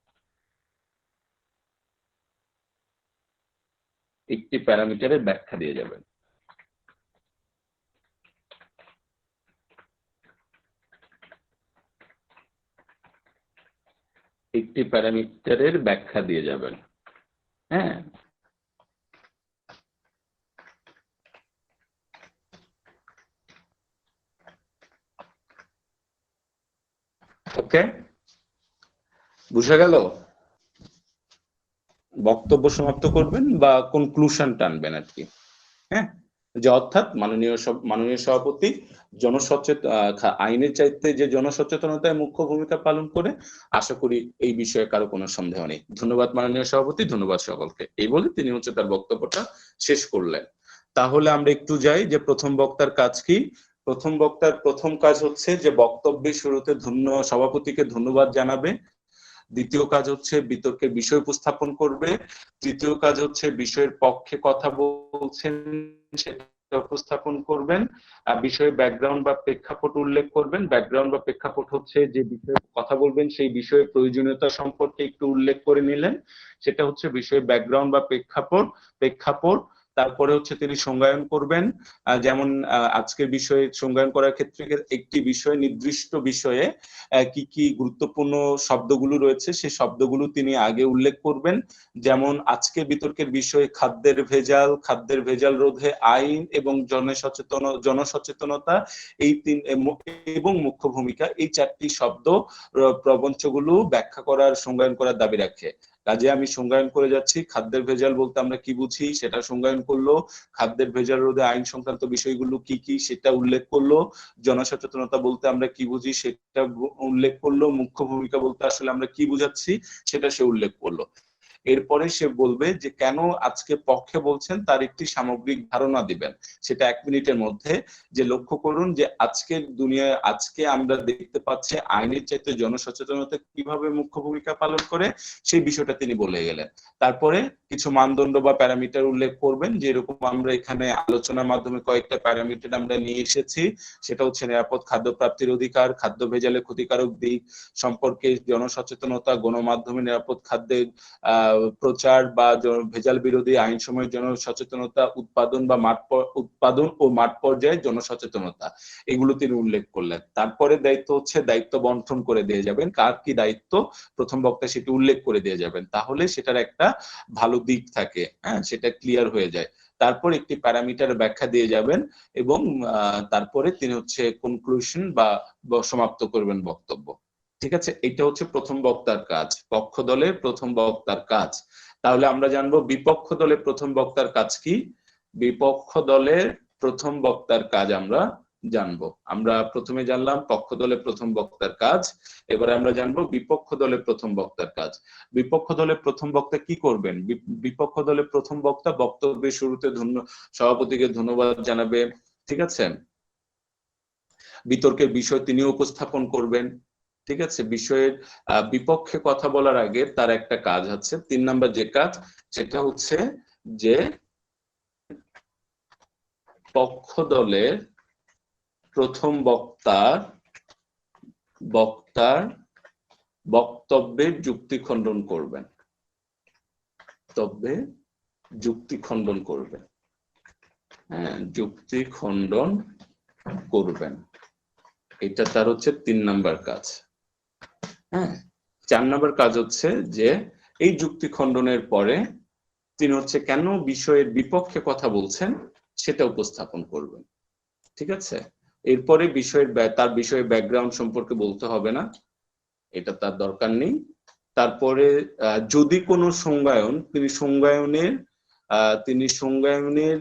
Speaker 1: একটি প্যারামিটারের ব্যাখ্যা দিয়ে যাবেন। একটি প্যারামিটারের ব্যাখ্যা দিয়ে যাবেন। হ্যাঁ, ওকে, বুঝা গেল? বক্তব্য সমাপ্ত করবেন বা কনক্লুশন টানবেন আর কি। হ্যাঁ, যে অর্থাৎ মাননীয় সভাপতি আইনের চাইতে যে জনসচেতনতায় মুখ্য ভূমিকা পালন করে, আশা করি এই বিষয়ে কারো কোনো সন্দেহ নেই। ধন্যবাদ মাননীয় সভাপতি, ধন্যবাদ সকলকে। এই বলে তিনি হচ্ছে তার বক্তব্যটা শেষ করলেন। তাহলে আমরা একটু যাই যে প্রথম বক্তার কাজ কি। প্রথম বক্তার প্রথম কাজ হচ্ছে যে বক্তব্যের শুরুতে সভাপতিকে ধন্যবাদ জানাবে। দ্বিতীয় কাজ হচ্ছে বিতর্কের বিষয় উপস্থাপন করবে। তৃতীয় কাজ হচ্ছে বিষয়ের পক্ষে কথা বলছেন সেটা উপস্থাপন করবেন। বিষয়ের ব্যাকগ্রাউন্ড বা প্রেক্ষাপট উল্লেখ করবেন। ব্যাকগ্রাউন্ড বা প্রেক্ষাপট হচ্ছে যে বিষয়ে কথা বলবেন সেই বিষয়ের প্রয়োজনীয়তা সম্পর্কে একটু উল্লেখ করে নিলেন, সেটা হচ্ছে বিষয়ের ব্যাকগ্রাউন্ড বা প্রেক্ষাপট। তারপরে হচ্ছে তিনি সংজ্ঞায়ন করবেন। যেমন আজকের বিষয়ে সংজ্ঞায়ন করার ক্ষেত্রে একটি বিষয় নির্দিষ্ট বিষয়ে কি কি গুরুত্বপূর্ণ শব্দগুলো রয়েছে সেই শব্দগুলো তিনি আগে উল্লেখ করবেন। যেমন আজকে বিতর্কের বিষয়ে খাদ্যের ভেজাল রোধে আইন এবং জনসচেতনতা এই এবং মুখ্য ভূমিকা, এই চারটি শব্দ প্রবঞ্চগুলো ব্যাখ্যা করার সংজ্ঞায়ন করার দাবি রাখে। কাজে আমি সংজ্ঞায়ন করে যাচ্ছি। খাদ্যের ভেজাল বলতে আমরা কি বুঝি সেটা সংজ্ঞায়ন করলো। খাদ্যের ভেজাল রোধে আইন সংক্রান্ত বিষয়গুলো কি কি সেটা উল্লেখ করলো। জনসচেতনতা বলতে আমরা কি বুঝি সেটা উল্লেখ করলো। মুখ্য ভূমিকা বলতে আসলে আমরা কি বুঝাচ্ছি সেটা সে উল্লেখ করলো। এরপরে সে বলবে যে কেন আজকে পক্ষে বলছেন তার একটি সামগ্রিক ধারণা দিবেন, সেটা 1 মিনিটের মধ্যে। যে লক্ষ্য করুন যে আজকের দুনিয়ায় আজকে আমরা দেখতে পাচ্ছি আইনের চাইতে জনসচেতনতা কিভাবে মুখ্য ভূমিকা পালন করে, সেই বিষয়টা তিনি বলে গেলেন। তারপরে কিছু মানদণ্ড বা প্যারামিটার উল্লেখ করবেন, যে এরকম আমরা এখানে আলোচনার মাধ্যমে কয়েকটা প্যারামিটার আমরা নিয়ে এসেছি। সেটা হচ্ছে নিরাপদ খাদ্য প্রাপ্তির অধিকার, খাদ্য ভেজালে ক্ষতিকারক দিক সম্পর্কে জনসচেতনতা, গণমাধ্যমে নিরাপদ খাদ্যের প্রচার বা ভেজাল বিরোধী আইন সময়ের জনসচেতনতা, উৎপাদন ও মাঠ পর্যায়ে জনসচেতনতা, এগুলো তিনি উল্লেখ করলেন। তারপরে দায়িত্ব হচ্ছে দায়িত্ব বন্টন করে দিয়ে যাবেন। কার কি দায়িত্ব প্রথম বক্তা সেটি উল্লেখ করে দিয়ে যাবেন, তাহলে সেটার একটা ভালো দিক থাকে, হ্যাঁ, সেটা ক্লিয়ার হয়ে যায়। তারপর একটি প্যারামিটার ব্যাখ্যা দিয়ে যাবেন এবং তারপরে তিনি হচ্ছে কনক্লুশন বা সমাপ্ত করবেন বক্তব্য। ঠিক আছে, এটা হচ্ছে প্রথম বক্তার কাজ, পক্ষ দলের প্রথম বক্তার কাজ। তাহলে আমরা জানবো বিপক্ষ দলের প্রথম বক্তার কাজ কি। বিপক্ষ দলের প্রথম বক্তার কাজ আমরা জানবো। আমরা প্রথমে জানলাম পক্ষ দলের প্রথম বক্তার কাজ, এবারে আমরা জানবো বিপক্ষ দলের প্রথম বক্তার কাজ। বিপক্ষ দলের প্রথম বক্তা কি করবেন? বিপক্ষ দলের প্রথম বক্তা বক্তব্যের শুরুতে সভাপতিকে ধন্যবাদ জানাবে, ঠিক আছে? বিতর্কের বিষয় তিনি উপস্থাপন করবেন, ঠিক আছে? বিষয়ের বিপক্ষে কথা বলার আগে তার একটা কাজ আছে, 3 নাম্বার যে কাজ, সেটা হচ্ছে যে পক্ষ দলের প্রথম বক্তার বক্তব্যের যুক্তি খণ্ডন করবেন, হ্যাঁ, যুক্তি খণ্ডন করবেন। এটা তার হচ্ছে 3 নাম্বার কাজ। হ্যাঁ, 4 নাম্বার কাজ হচ্ছে যে এই যুক্তি খণ্ডনের পরে তিনি হচ্ছে কেন বিষয়ের বিপক্ষে কথা বলছেন সেটা উপস্থাপন করবেন, ঠিক আছে? এরপরে তার বিষয়ের ব্যাকগ্রাউন্ড সম্পর্কে বলতে হবে না, এটা তার দরকার নেই। তারপরে যদি কোনো সংজ্ঞায়ন, তিনি সংজ্ঞায়নের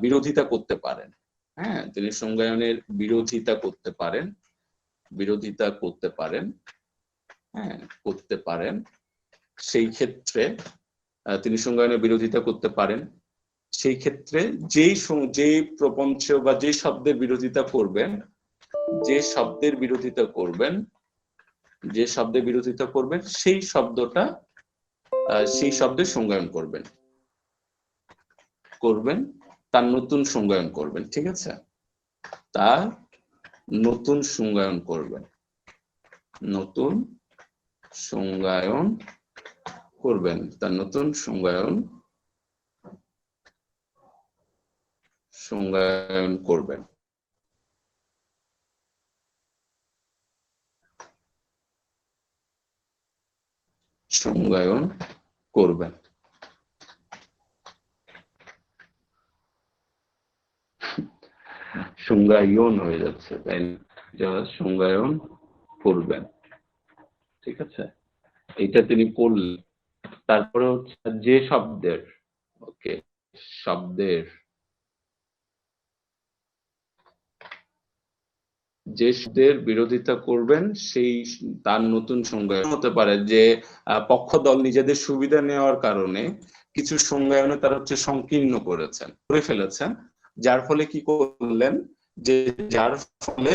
Speaker 1: বিরোধিতা করতে পারেন, হ্যাঁ, তিনি সংজ্ঞায়নের বিরোধিতা করতে পারেন, সেই ক্ষেত্রে তিনি সংজ্ঞায়নের বিরোধিতা করতে পারেন। সেই ক্ষেত্রে যেই প্রপঞ্চ বা যে শব্দের বিরোধিতা করবেন, সেই শব্দের সংজ্ঞায়ন করবেন, তার নতুন সংজ্ঞায়ন করবেন, ঠিক আছে? তার নতুন সংজ্ঞায়ন করবেন, তার নতুন সংজ্ঞায়ন করবেন। সংজ্ঞায়ন হয়ে যাচ্ছে, তাই না? সংজ্ঞায়ন করবেন, ঠিক আছে? এটা তিনি করলেন। তারপরে হচ্ছে যে শব্দের বিরোধিতা করবেন সেই তার নতুন সংজ্ঞায়ন হতে পারে যে পক্ষ দল নিজেদের সুবিধা নেওয়ার কারণে কিছু সংজ্ঞায়নে তারা হচ্ছে সংকীর্ণ করে ফেলেছেন, যার ফলে কি করলেন, যার ফলে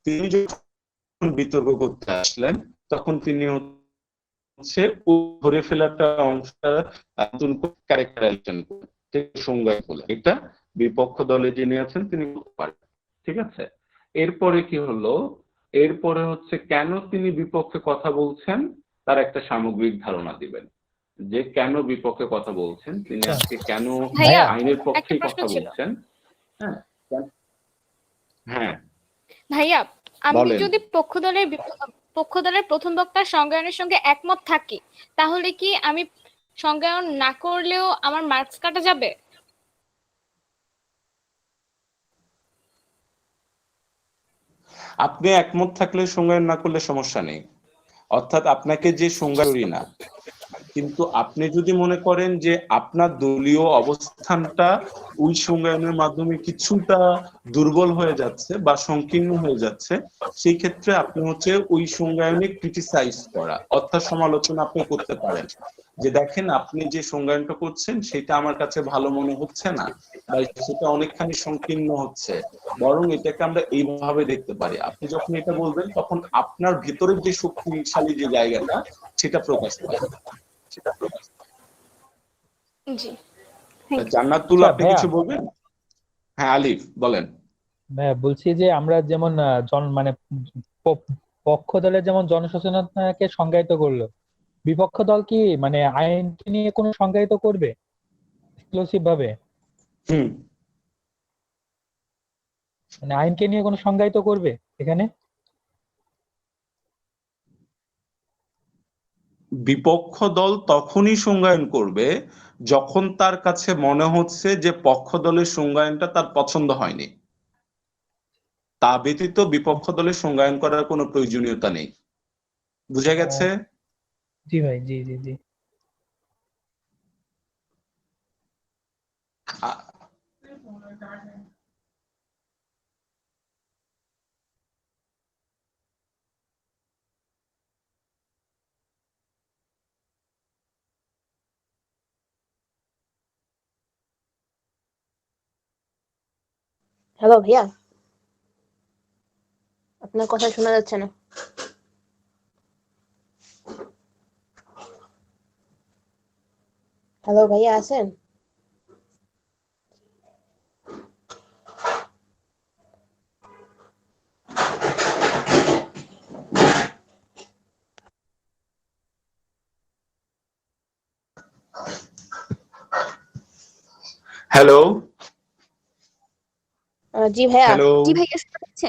Speaker 1: তিনি যখন বিতর্ক করতে আসলেন তখন তিনি হচ্ছে ধরে ফেলাটা অংশটা নতুন ক্যারেক্টারাইজেশন সংজ্ঞায় বলে, এটা বিপক্ষ দলে যিনি আছেন তিনি করতে পারেন, ঠিক আছে? এরপরে কি হলো, এরপরে হচ্ছে কেন তিনি বিপক্ষে কথা বলছেন তার একটা সামগ্রিক ধারণা দিবেন, যে কেন বিপক্ষে কথা বলছেন, তিনি আজকে কেন আইনের পক্ষে কথা বলছেন। হ্যাঁ
Speaker 9: ভাইয়া, আমি
Speaker 1: বলেন।
Speaker 9: যদি পক্ষ দলের প্রথম বক্তার সংজ্ঞায়নের সঙ্গে একমত থাকি, তাহলে কি আমি সংজ্ঞায়ন না করলেও আমার মার্কস কাটা যাবে?
Speaker 1: আপনি একমত থাকলে সংজ্ঞায়ন না করলে সমস্যা নেই, অর্থাৎ আপনাকে যে সংজ্ঞায়ন না, কিন্তু আপনি যদি মনে করেন যে আপনার দলীয় অবস্থানটা ওই সংজ্ঞায়নের মাধ্যমে কিছুটা দুর্বল হয়ে যাচ্ছে বা সংকীর্ণ হয়ে যাচ্ছে, সেই ক্ষেত্রে আপনি হচ্ছে ওই সংজ্ঞায়নে ক্রিটিসাইজ করা, অর্থাৎ সমালোচনা আপনি করতে পারেন, যে দেখেন আপনি যে সংজ্ঞায়নটা করছেন সেটা আমার কাছে ভালো মনে হচ্ছে না, বা সেটা অনেকখানি সংকীর্ণ হচ্ছে, বরং এটাকে আমরা এইভাবে দেখতে পারি। আপনি যখন এটা বলবেন তখন আপনার ভেতরের যে শক্তিশালী যে জায়গাটা সেটা প্রকাশ পায়।
Speaker 9: জি,
Speaker 1: জান্নাতুল, আপনি কিছু বলবেন? হ্যাঁ আলিফ বলেন।
Speaker 13: বলছি যে আমরা যেমন মানে পক্ষ দলের যেমন জনসচেতনতাকে সংজ্ঞায়িত করলো, বিপক্ষ দল কি মানে আইনকে নিয়ে কোনো সংজ্ঞায়িত করবে এক্সক্লুসিভ ভাবে? মানে আইনকে নিয়ে কোনো সংজ্ঞায়িত করবে এখানে?
Speaker 1: বিপক্ষ দল তখনই সংজ্ঞায়ন করবে যখন তার কাছে মনে হচ্ছে যে পক্ষ দলের সংজ্ঞায়নটা তার পছন্দ হয়নি, তা ব্যতীত বিপক্ষ দলের সংজ্ঞায়ন করার কোনো প্রয়োজনীয়তা নেই। বুঝা গেছে?
Speaker 13: জি ভাই, জি জি জি।
Speaker 9: হ্যালো ভাইয়া, আপনার কথা শোনা যাচ্ছে না। হ্যালো ভাইয়া, আছেন?
Speaker 1: হ্যালো
Speaker 9: জি ভাইয়া।
Speaker 1: হ্যালো।
Speaker 5: জি ভাইয়া শোনা যাচ্ছে।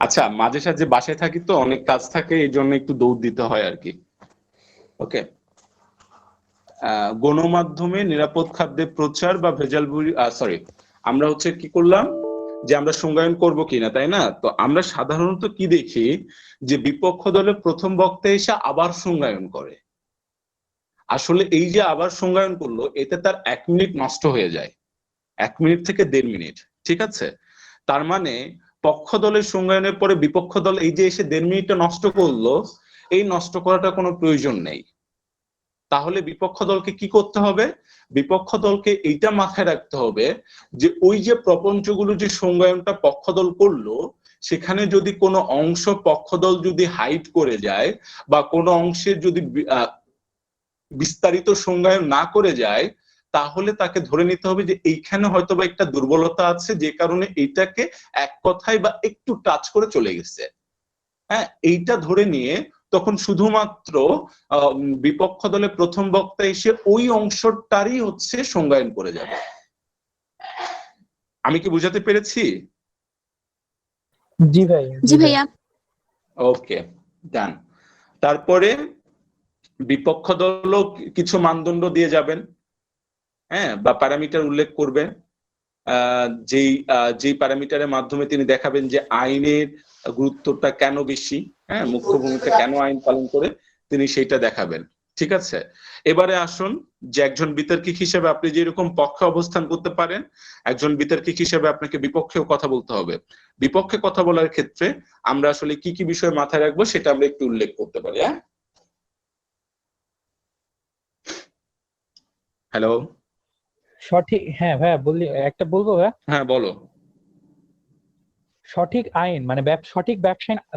Speaker 1: আচ্ছা, মাঝে সাঝে বাসায় থাকি তো, অনেক কাজ থাকে, এই জন্য একটু দৌড় দিতে হয় আর কি। ওকে, গণমাধ্যমে নিরাপদ খাদ্যের প্রচার বা সরি, আমরা হচ্ছে কি করলাম যে আমরা সংজ্ঞায়ন করব কিনা, তাই না? তো আমরা সাধারণত কি দেখি যে বিপক্ষ দলের প্রথম বক্তা এসে আবার সংজ্ঞায়ন করে। আসলে এই যে আবার সংজ্ঞায়ন করলো, এতে তার 1 মিনিট নষ্ট হয়ে যায়, 1 মিনিট থেকে 1.5 মিনিট। ঠিক আছে, তার মানে পক্ষ দলের সংজ্ঞায়নের পরে বিপক্ষ দল এই যে এসে 1.5 মিনিটটা নষ্ট করলো, এই নষ্ট করাটা কোনো প্রয়োজন নেই। তাহলে বিপক্ষ দলকে কি করতে হবে? বিপক্ষ দলকে এইটা মাথায় রাখতে হবে যে ওই যে প্রপঞ্চগুলো যে সংজ্ঞায়নটা পক্ষ দল করলো, সেখানে যদি কোনো অংশ পক্ষ দল যদি হাইড করে যায় বা কোনো অংশের যদি বিস্তারিত সংজ্ঞায়ন না করে যায়, তাহলে তাকে ধরে নিতে হবে যে এইখানে হয়তো বা একটা দুর্বলতা আছে, যে কারণে এইটাকে এক কথায় বা একটু টাচ করে চলে গেছে। হ্যাঁ, এইটা ধরে নিয়ে তখন শুধুমাত্র বিপক্ষ দলের প্রথম বক্তা এসে ওই অংশটারই হচ্ছে সংজ্ঞায়ন করে যাবে। আমি কি বুঝাতে পেরেছি?
Speaker 13: জি ভাই।
Speaker 5: জি ভাইয়া।
Speaker 1: ওকে, ডান। তারপরে বিপক্ষ দলও কিছু মানদণ্ড দিয়ে যাবেন, হ্যাঁ, বা প্যারামিটার উল্লেখ করবেন, যেই প্যারামিটারের মাধ্যমে তিনি দেখাবেন যে আইনের গুরুত্বটা কেন বেশি, হ্যাঁ, মুখ্য ভূমিকা কেন আইন পালন করে, তিনি সেইটা দেখাবেন। ঠিক আছে, এবারে আসুন যে একজন বিতর্কিক হিসেবে আপনি যেরকম পক্ষে অবস্থান করতে পারেন, একজন বিতর্কিক হিসেবে আপনাকে বিপক্ষেও কথা বলতে হবে। বিপক্ষে কথা বলার ক্ষেত্রে আমরা আসলে কি কি বিষয় মাথায় রাখবো সেটা আমরা একটু উল্লেখ করতে পারি। হ্যাঁ, হ্যালো।
Speaker 13: সঠিক, হ্যাঁ ভাইয়া বললি, একটা বলবো ভাইয়া।
Speaker 1: হ্যাঁ বলো।
Speaker 13: সঠিক আইন মানে সঠিক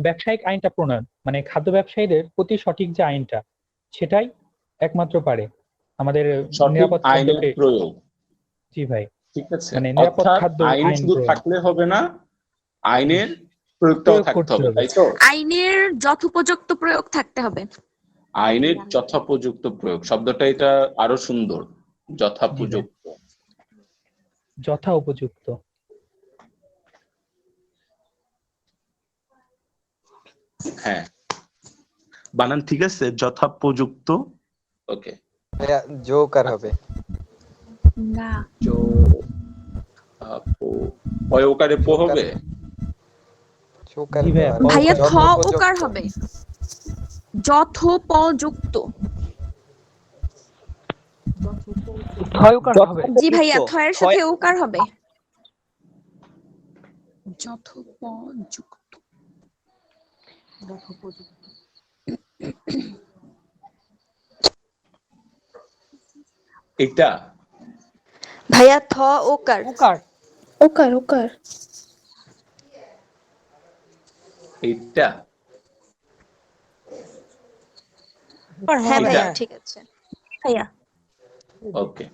Speaker 13: ব্যবসায়িক আইনটা প্রণয়ন, মানে খাদ্য ব্যবসায়ীদের প্রতি সঠিক যে আইনটা, সেটাই একমাত্র পারে আমাদের
Speaker 1: সঠিক
Speaker 13: নিরাপদ
Speaker 1: আইনের
Speaker 13: খাদ্যকে।
Speaker 1: প্রয়োগ।
Speaker 13: জি ভাই,
Speaker 1: ঠিক আছে,
Speaker 13: মানে নিরাপদ
Speaker 1: অর্থাৎ
Speaker 13: খাদ্য
Speaker 1: আইন শুধু
Speaker 13: প্রয়োগ।
Speaker 1: থাকলে হবে না, আইনের প্রয়োগটাও
Speaker 13: প্রয়োগ
Speaker 1: থাকতে
Speaker 13: করতে
Speaker 1: হবে,
Speaker 13: হবে।
Speaker 1: তাই তো?
Speaker 5: আইনের যথোপযুক্ত প্রয়োগ থাকতে হবে।
Speaker 1: আইনের যথোপযুক্ত প্রয়োগ শব্দটা এটা আরো সুন্দর, যথোপযুক্ত।
Speaker 13: যথা উপযুক্ত।
Speaker 1: হ্যাঁ, বানান ঠিক আছে, যথোপযুক্ত। ওকে,
Speaker 7: জোকার হবে
Speaker 5: না,
Speaker 1: ওকারে পো হবে।
Speaker 5: ভাইয়া থ ওকার হবে, যথোপযুক্ত। জি ভাইয়া, থয়ের সাথে ওকার হবে, যথোপযুক্ত।
Speaker 1: এটা
Speaker 10: ভাইয়া থ ওকার।
Speaker 3: ওকার ওকার।
Speaker 1: এইটা
Speaker 10: হ্যাঁ ভাইয়া
Speaker 1: এটা।
Speaker 10: ঠিক আছে ভাইয়া।
Speaker 1: ওকে,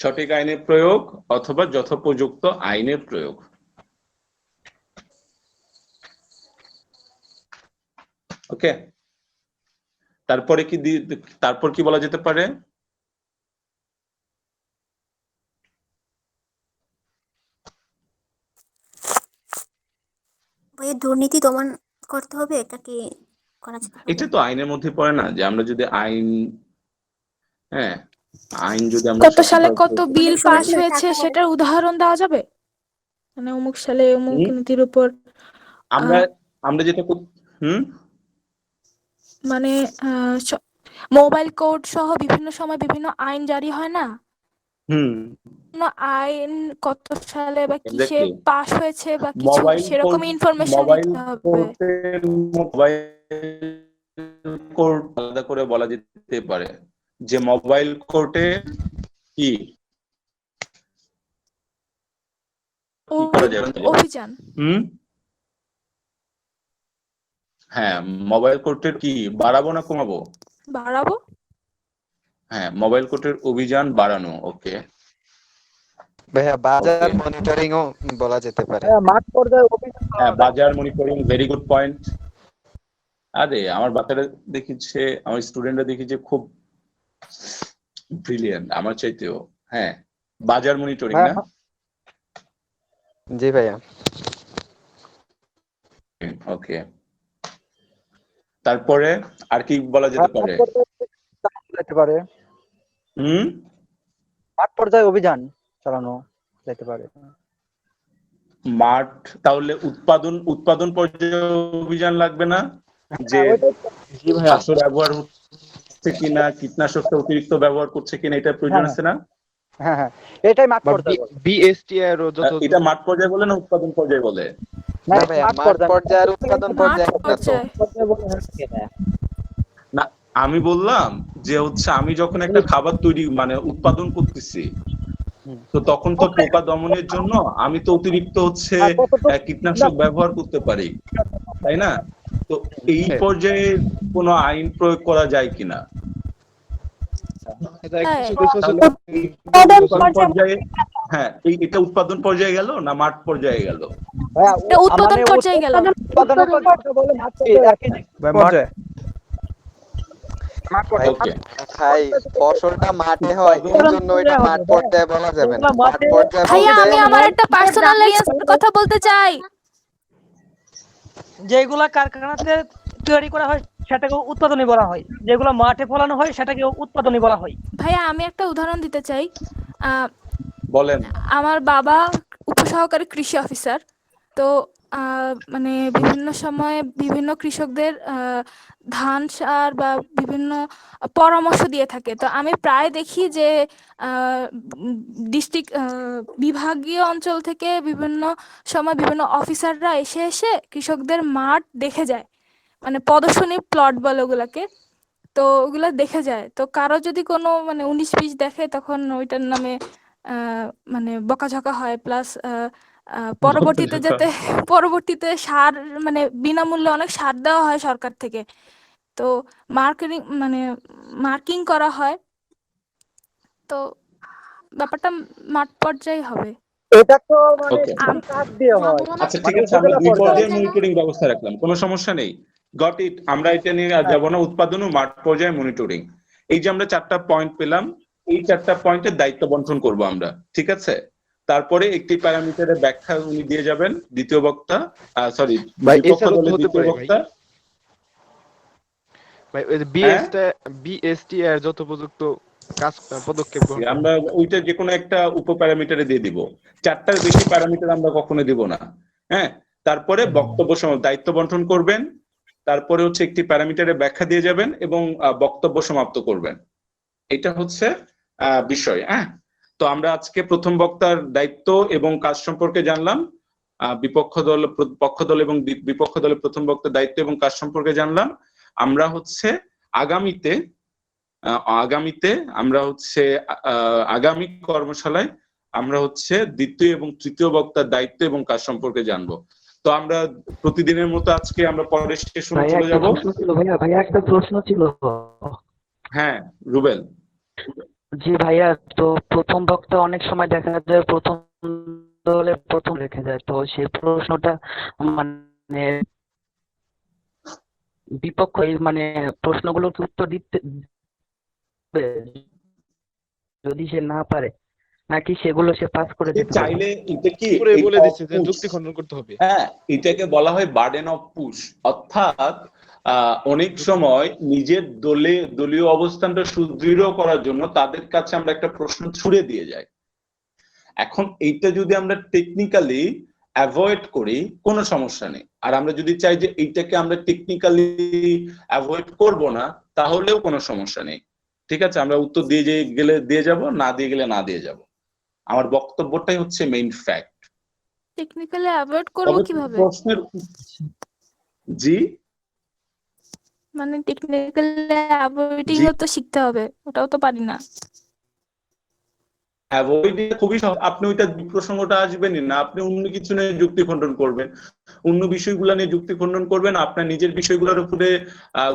Speaker 1: সঠিক আইনের প্রয়োগ অথবা যথোপযুক্ত আইনের প্রয়োগ। ওকে, তারপরে তারপর কি বলা যেতে পারে?
Speaker 14: দুর্নীতি দমন করতে হবে, এটা কি করা যেতে পারে?
Speaker 1: এটা তো আইনের মধ্যে পড়ে না, যে আমরা যদি আইন, হ্যাঁ, আইন যদি আমরা
Speaker 3: কত সালে কত বিল পাস হয়েছে সেটার উদাহরণ দেওয়া যাবে, মানে অমুক সালে অমুক নীতির উপর
Speaker 1: আমরা যেটা
Speaker 3: মানে মোবাইল কোড সহ বিভিন্ন সময় বিভিন্ন আইন জারি হয় না, আইন কত সালে বা কিসে পাস হয়েছে বা কিছু সেরকম ইনফরমেশন দিতে হবে।
Speaker 1: মোবাইল কোড আলাদা করে বলা যেতে পারে যে মোবাইল কোর্টে কি কি করা যায়?
Speaker 3: অভিযান।
Speaker 1: হ্যাঁ, মোবাইল কোর্টের কি বাড়াবো না কমাবো?
Speaker 3: বাড়াবো।
Speaker 1: হ্যাঁ, মোবাইল কোর্টের অভিযান বাড়ানো। ওকে
Speaker 7: ভাইয়া বাজার মনিটরিং ও বলা যেতে পারে।
Speaker 13: মাঠ পর্যায়ে অভিযান
Speaker 1: হ্যাঁ, বাজার মনিটরিং, ভেরি গুড পয়েন্ট। আরে আমার বাচ্চারা দেখিছে, আমার স্টুডেন্টরা দেখিছে খুব ব্রিলিয়ান্ট আমার চাইতেও। হ্যাঁ, বাজার মনিটরিং না?
Speaker 7: জি ভাইয়া।
Speaker 1: ওকে, তারপরে আর কি বলা যেতে পারে?
Speaker 13: যেতে পারে মাঠ পর্যায়ে অভিযান চালানো যেতে পারে।
Speaker 1: মাঠ, তাহলে উৎপাদন পর্যায়ে অভিযান লাগবে না? যে রাসায়নিক ব্যবহার হচ্ছে কিনা, কীটনাশকটা অতিরিক্ত ব্যবহার করছে কিনা, এটা প্রয়োজন আছে না?
Speaker 13: হ্যাঁ হ্যাঁ, এটাই মাঠ পর্যায়ে।
Speaker 7: বিএসটিআর ও যত
Speaker 1: এটা মাঠ পর্যায়ে বলে না উৎপাদন পর্যায়ে বলে?
Speaker 7: না ভাইয়া, মাঠ পর্যায়ে আর উৎপাদন পর্যায়ে একটা তো।
Speaker 1: না, আমি বললাম যে হচ্ছে আমি যখন একটা খাবার তৈরি মানে উৎপাদন করতেছি, তো তখন তো পোকা দমনের জন্য আমি তো অতিরিক্ত হচ্ছে কীটনাশক ব্যবহার করতে পারি, তাই না? তো এই পর্যায়ে কোনো আইন প্রয়োগ করা যায় কিনা? হ্যাঁ, এটা উৎপাদন পর্যায়ে গেল না মাঠ পর্যায়ে গেল?
Speaker 3: উৎপাদন পর্যায়ে গেল।
Speaker 7: ভাই ফসলটা মাঠে হয়, এর জন্য এটা মাঠ পর্যায়ে বলা যাবে না। মাঠ পর্যায়ে
Speaker 3: ভাইয়া আমি আমার একটা পার্সোনাল কথা বলতে চাই।
Speaker 15: যেগুলা কারখানাতে তৈরি করা হয় সেটাকে উৎপাদনী বলা হয়, যেগুলো মাঠে ফলানো হয় সেটাকে উৎপাদনী বলা হয়।
Speaker 3: ভাইয়া আমি একটা উদাহরণ দিতে চাই।
Speaker 1: বলেন।
Speaker 3: আমার বাবা উপসহকারী কৃষি অফিসার, তো মানে বিভিন্ন সময়ে বিভিন্ন কৃষকদের ধান সার বা বিভিন্ন পরামর্শ দিয়ে থাকে। তো আমি প্রায় দেখি যে ডিস্ট্রিক্ট বিভাগীয় অঞ্চল থেকে বিভিন্ন সময় বিভিন্ন অফিসাররা এসে এসে কৃষকদের মাঠ দেখে যায়, মানে প্রদর্শনী প্লট বলে ওগুলাকে। তো ওগুলা দেখে যায়, তো কারো যদি কোনো মানে 19-20 দেখে তখন ওইটার নামে মানে বকাঝকা হয়, প্লাস পরবর্তীতে সার মানে বিনামূল্যে অনেক সার দেওয়া হয় সরকার থেকে। তো মার্কিং করা হয়। তো ব্যাপারটা মাঠ পর্যায়ে হবে।
Speaker 13: এটা তো মানে কাজ দিয়ে হয়।
Speaker 1: আচ্ছা ঠিক আছে, আমরা দুই পর্যায়ে মনিটরিং ব্যবস্থা রাখলাম, কোনো সমস্যা নেই। Got it. আমরা এটা নিয়ে যাব না, উৎপাদন ও মাঠ পর্যায়ে মনিটরিং। এই যে আমরা 4টা পয়েন্ট পেলাম, এই 4টা পয়েন্টের দায়িত্ব বন্টন করব আমরা, ঠিক আছে? তারপরে একটি প্যারামিটারের ব্যাখ্যা উনি দিয়ে যাবেন দ্বিতীয় বক্তা, সরি বিপক্ষ দলের দ্বিতীয় বক্তা।
Speaker 7: ভাই ওই বিএসটি এর যত উপযুক্ত কাজ পদক্ষেপ
Speaker 1: আমরা ওইটা যে কোনো একটা উপ প্যারামিটারে দিয়ে দিব, 4টার বেশি প্যারামিটার আমরা কখনো দিব না। হ্যাঁ, তারপরে বক্তব্য দায়িত্ব বন্টন করবেন, তারপরে হচ্ছে একটি প্যারামিটারের ব্যাখ্যা দিয়ে যাবেন এবং বক্তব্য সমাপ্ত করবেন। এটা হচ্ছে বিষয়। হ্যাঁ, তো আমরা আজকে প্রথম বক্তার দায়িত্ব এবং কাজ সম্পর্কে জানলাম, পক্ষ দল এবং বিপক্ষ দলের প্রথম বক্তার দায়িত্ব এবং কাজ সম্পর্কে জানলাম। আমরা হচ্ছে আগামীতে আমরা হচ্ছে আগামী কর্মশালায় আমরা হচ্ছে দ্বিতীয় এবং তৃতীয় বক্তার দায়িত্ব এবং কাজ সম্পর্কে জানবো। তো আমরা প্রতিদিনের মতো আজকে আমরা পরের স্টেশনে চলে যাব।
Speaker 16: ভাইয়া একটা প্রশ্ন ছিল।
Speaker 1: হ্যাঁ রুবেল।
Speaker 16: জি ভাইয়া, তো প্রথম বক্তা অনেক সময় দেখা যায় প্রথম দলে প্রথম রেখে যায়, তো সেই প্রশ্নটা মানে বিপক্ষ মানে প্রশ্নগুলোর উত্তর দিতে যদি সে না পারে, নাকি সেগুলো সে পাস করে দিতে
Speaker 1: চাইলে এটা কি
Speaker 6: বলে দিচ্ছে যে যুক্তি খণ্ডন করতে হবে।
Speaker 1: হ্যাঁ, এটাকে বলা হয় বার্ডেন অফ পুশ, অর্থাৎ অনেক সময় নিজের দলীয় অবস্থানটা সুদৃঢ় করার জন্য তাদের কাছে আমরা একটা প্রশ্ন ছুড়ে দিয়ে যাই। এখন এইটা যদি আমরা টেকনিক্যালি অ্যাভয়েড করি কোনো সমস্যা নেই, আর আমরা যদি চাই যে এইটাকে আমরা টেকনিক্যালি অ্যাভয়েড করব না তাহলেও কোনো সমস্যা নেই। ঠিক আছে, আমরা উত্তর দিয়ে গেলে দিয়ে যাব, না দিয়ে গেলে না দিয়ে যাব। আমার বক্তব্যটাই হচ্ছে মেইন ফ্যাক্ট।
Speaker 3: টেকনিক্যালি অ্যাভয়েড করব কিভাবে?
Speaker 1: প্রশ্নের জি
Speaker 3: মানে টেকনিক্যালি অ্যাভয়েডিং তো শিখতে হবে, ওটাও তো পারি না।
Speaker 1: অ্যাভয়েড খুবই আপনি ওইটা প্রসঙ্গটা আসবেনই না, আপনি অন্য কিছু নিয়ে যুক্তি খণ্ডন করবেন, অন্য বিষয়গুলো নিয়ে যুক্তি খণ্ডন করবেন, আপনার নিজের বিষয়গুলোর উপরে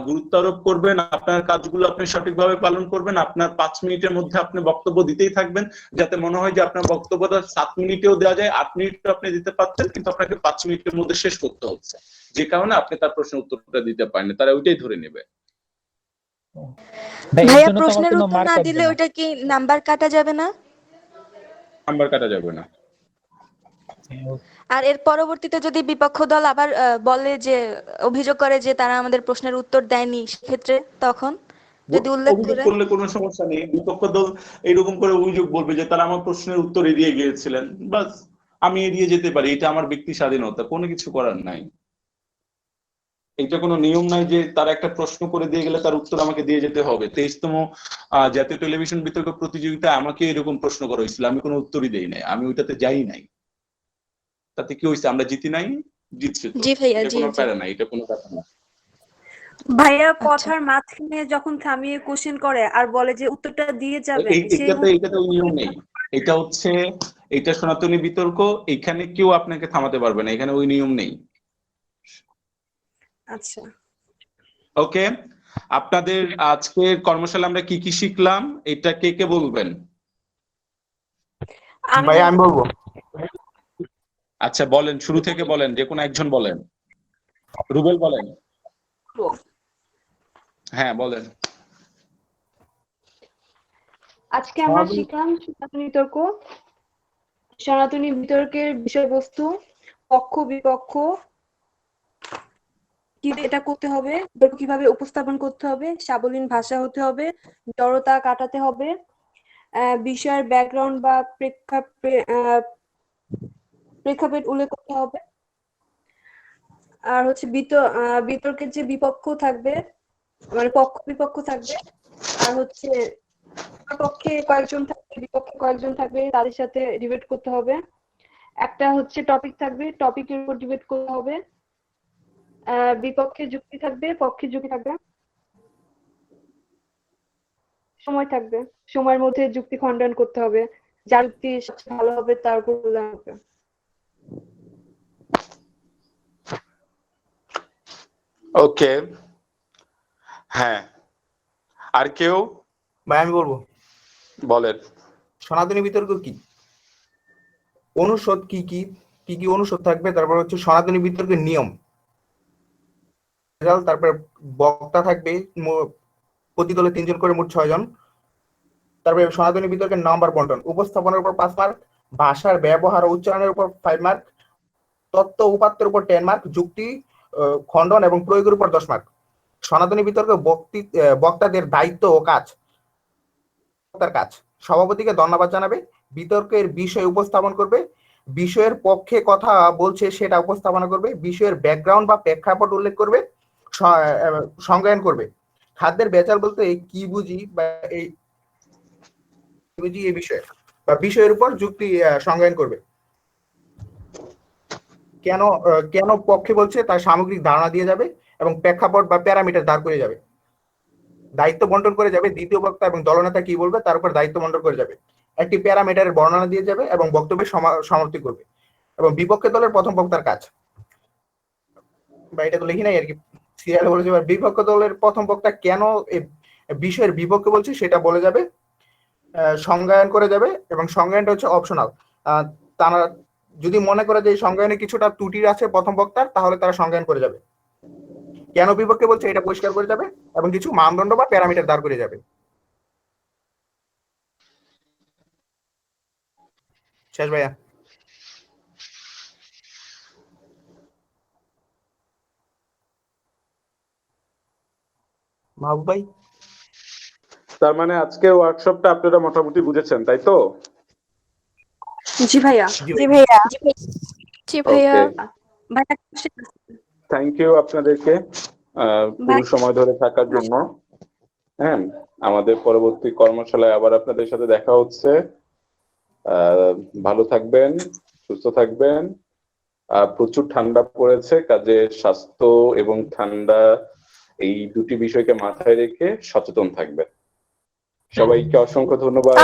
Speaker 1: গুরুত্ব আরোপ করবেন, আপনার কাজগুলো আপনি সঠিকভাবে পালন করবেন, আপনার 5 মিনিটের মধ্যে আপনি বক্তব্য দিতেই থাকবেন, যাতে মনে হয় যে আপনার বক্তব্যটা 7 মিনিটেও দেওয়া যায়, 8 মিনিটও আপনি দিতে পারছেন, কিন্তু আপনাকে 5 মিনিটের মধ্যে শেষ করতে হচ্ছে, যে কারণে আপনি তার প্রশ্নের উত্তরটা দিতে পারেন, তারা ওইটাই ধরে নেবে।
Speaker 10: ভাইয়া প্রশ্নের উত্তর না দিলে ওইটা কি নাম্বার কাটা যাবে না?
Speaker 1: নাম্বার কাটা যাবে না।
Speaker 10: আর এর পরবর্তীতে যদি বিপক্ষ দল আবার বলে যে অভিযোগ করে যে তারা আমাদের প্রশ্নের উত্তর দেয়নি, সেক্ষেত্রে তখন যদি উল্লেখ
Speaker 1: অভিযোগ
Speaker 10: করে
Speaker 1: করলে কোনো সমস্যা নেই, বিপক্ষ দল এরকম করে অভিযোগ বলবে যে তারা আমার প্রশ্নের উত্তর এড়িয়ে গিয়েছিলেন, বাস আমি এড়িয়ে যেতে পারি, এটা আমার ব্যক্তি স্বাধীনতা, কোনো কিছু করার নাই। এটা কোনো নিয়ম নাই যে তারা একটা প্রশ্ন করে দিয়ে গেলে তার উত্তর আমাকে দিয়ে যেতে হবে। 23তম জাতীয় টেলিভিশন বিতর্ক প্রতিযোগিতায় আমাকে এরকম প্রশ্ন করা হয়েছিল, আমি কোনো উত্তরই দেই নাই, আমি ওইটাতে যাই নাই, তাতে কি হয়েছে? আমরা জিতি নাই, জিতছে তো,
Speaker 10: জি ভাইয়া,
Speaker 1: এটা
Speaker 10: জি
Speaker 1: কোনো
Speaker 10: জি।
Speaker 1: প্যারা নাই, এটা কোনো কথা না।
Speaker 8: ভাইয়া কথার মাঝখানে যখন থামিয়ে কোশ্চেন করে আর বলে যে উত্তরটা দিয়ে যাবেন, সেই
Speaker 1: এটাতে ওই নিয়ম নেই, এটা হচ্ছে এটা সনাতনী বিতর্ক, এখানে কেউ আপনাকে থামাতে পারবে না, এখানে ওই নিয়ম নেই।
Speaker 8: আচ্ছা
Speaker 1: ওকে, আপনাদের আজকের কর্মশালা আমরা কি কি শিখলাম এটা কে কে বলবেন?
Speaker 2: ভাই আমি বলবো।
Speaker 1: আচ্ছা বলেন, শুরু থেকে বলেন, যে কোনো একজন বলেন। রুবেল বলেন। হ্যাঁ বলেন।
Speaker 8: আজকে আমরা শিখলাম সনাতনী বিতর্ক, সনাতনী বিতর্কের বিষয়বস্তু, পক্ষ বিপক্ষ, কি এটা করতে হবে, কিভাবে উপস্থাপন করতে হবে, সাবলীল ভাষা হতে হবে, জড়তা কাটাতে হবে, বিষয়ের ব্যাকগ্রাউন্ড বা প্রেক্ষাপট উল্লেখ করতে হবে, আর হচ্ছে বিতর্কের যে বিপক্ষ থাকবে, মানে পক্ষ বিপক্ষ থাকবে, আর হচ্ছে পক্ষে কয়েকজন থাকবে, বিপক্ষে কয়েকজন থাকবে, তাদের সাথে ডিবেট করতে হবে, একটা হচ্ছে টপিক থাকবে, টপিকের উপর ডিবেট করতে হবে, বিপক্ষে যুক্তি থাকবে, পক্ষে যুক্তি থাকবে, সময় থাকবে, সময়ের মধ্যে যুক্তি খণ্ডন করতে হবে, যার যুক্তি সবচেয়ে ভালো হবে তার উপর মূল্যায়ন হবে।
Speaker 1: ওকে, হ্যাঁ আর কেউ?
Speaker 2: ভাই আমি বলবো।
Speaker 1: বলেন।
Speaker 2: সনাতনী বিতর্ক কি, অনুষদ কি কি কি কি অনুষদ থাকবে, তারপর হচ্ছে সনাতনী বিতর্কের নিয়ম, তারপর বক্তা থাকবে প্রতি দলে 3 জন করে, মোট 6 জন, তারপরে সনাতনী বিতর্কের নাম্বার বন্টন, উপস্থাপনের উপর 5 মার্ক, ভাষার ব্যবহার ও উচ্চারণের উপর 5 মার্ক, তত্ত্ব উপাত্তের উপর 10 মার্ক, যুক্তি খণ্ডন এবং প্রয়োগের উপর 10 মার্ক। সনাতনী বিতর্কে বক্তাদের দায়িত্ব ও কাজ, তার কাজ সভাপতিকে ধন্যবাদ জানাবে, বিতর্কের বিষয় উপস্থাপন করবে, বিষয়ের পক্ষে কথা বলছে সেটা উপস্থাপনা করবে, বিষয়ের ব্যাকগ্রাউন্ড বা প্রেক্ষাপট উল্লেখ করবে, সংজ্ঞায়ন করবে। খাদ্যের ভেজাল বলতে কি বুঝি বা এই বিষয়ে বা বিষয়ের উপর যুক্তি সংজ্ঞায়ন করবে, কেন কেন পক্ষে বলছে তার সামগ্রিক ধারণা দিয়ে যাবে এবং প্রেক্ষাপট বা প্যারামিটার দাঁড় করে যাবে, দায়িত্ব বন্টন করে যাবে, দ্বিতীয় বক্তা এবং দলনেতা কি বলবে তার উপর দায়িত্ব বন্টন করে যাবে, একটি প্যারামিটারের বর্ণনা দিয়ে যাবে এবং বক্তব্যের সমাপ্তি করবে, এবং বিপক্ষে দলের প্রথম বক্তার কাজ, বা এটা তো লিখি নাই আর কি, সিরিয়ালে বলে যাবে, বিপক্ষ দলের প্রথম বক্তা কেন এই বিষয়ের বিপক্ষে বলছে সেটা বলে যাবে, সংজ্ঞায়ন করে যাবে, এবং সংজ্ঞায়নটা হচ্ছে অপশনাল, তারা যদি মনে করে যে এই সংজ্ঞায়নে কিছুটা ত্রুটি আছে প্রথম বক্তার, তাহলে তারা সংজ্ঞায়ন করে যাবে, কেন বিপক্ষে বলছে এটা পরিষ্কার করে যাবে, এবং কিছু মানদণ্ড বা প্যারামিটার দাঁড় করে যাবে। শেষ ভাইয়া। মাহবুব ভাই,
Speaker 1: তার মানে আজকে ওয়ার্কশপটা আপনারা মোটামুটি বুঝেছেন, তাই তো?
Speaker 8: জি ভাইয়া।
Speaker 9: জি ভাইয়া।
Speaker 3: জি ভাইয়া।
Speaker 1: থ্যাংক ইউ আপনাদেরকে পুরো সময় ধরে থাকার জন্য। হ্যাঁ, আমাদের পরবর্তী কর্মশালায় আবার আপনাদের সাথে দেখা হচ্ছে। ভালো থাকবেন, সুস্থ থাকবেন। প্রচুর ঠান্ডা পড়েছে, কাজে স্বাস্থ্য এবং ঠান্ডা এই দুটি বিষয়কে মাথায় রেখে সচেতন থাকবেন। সবাইকে অসংখ্য ধন্যবাদ।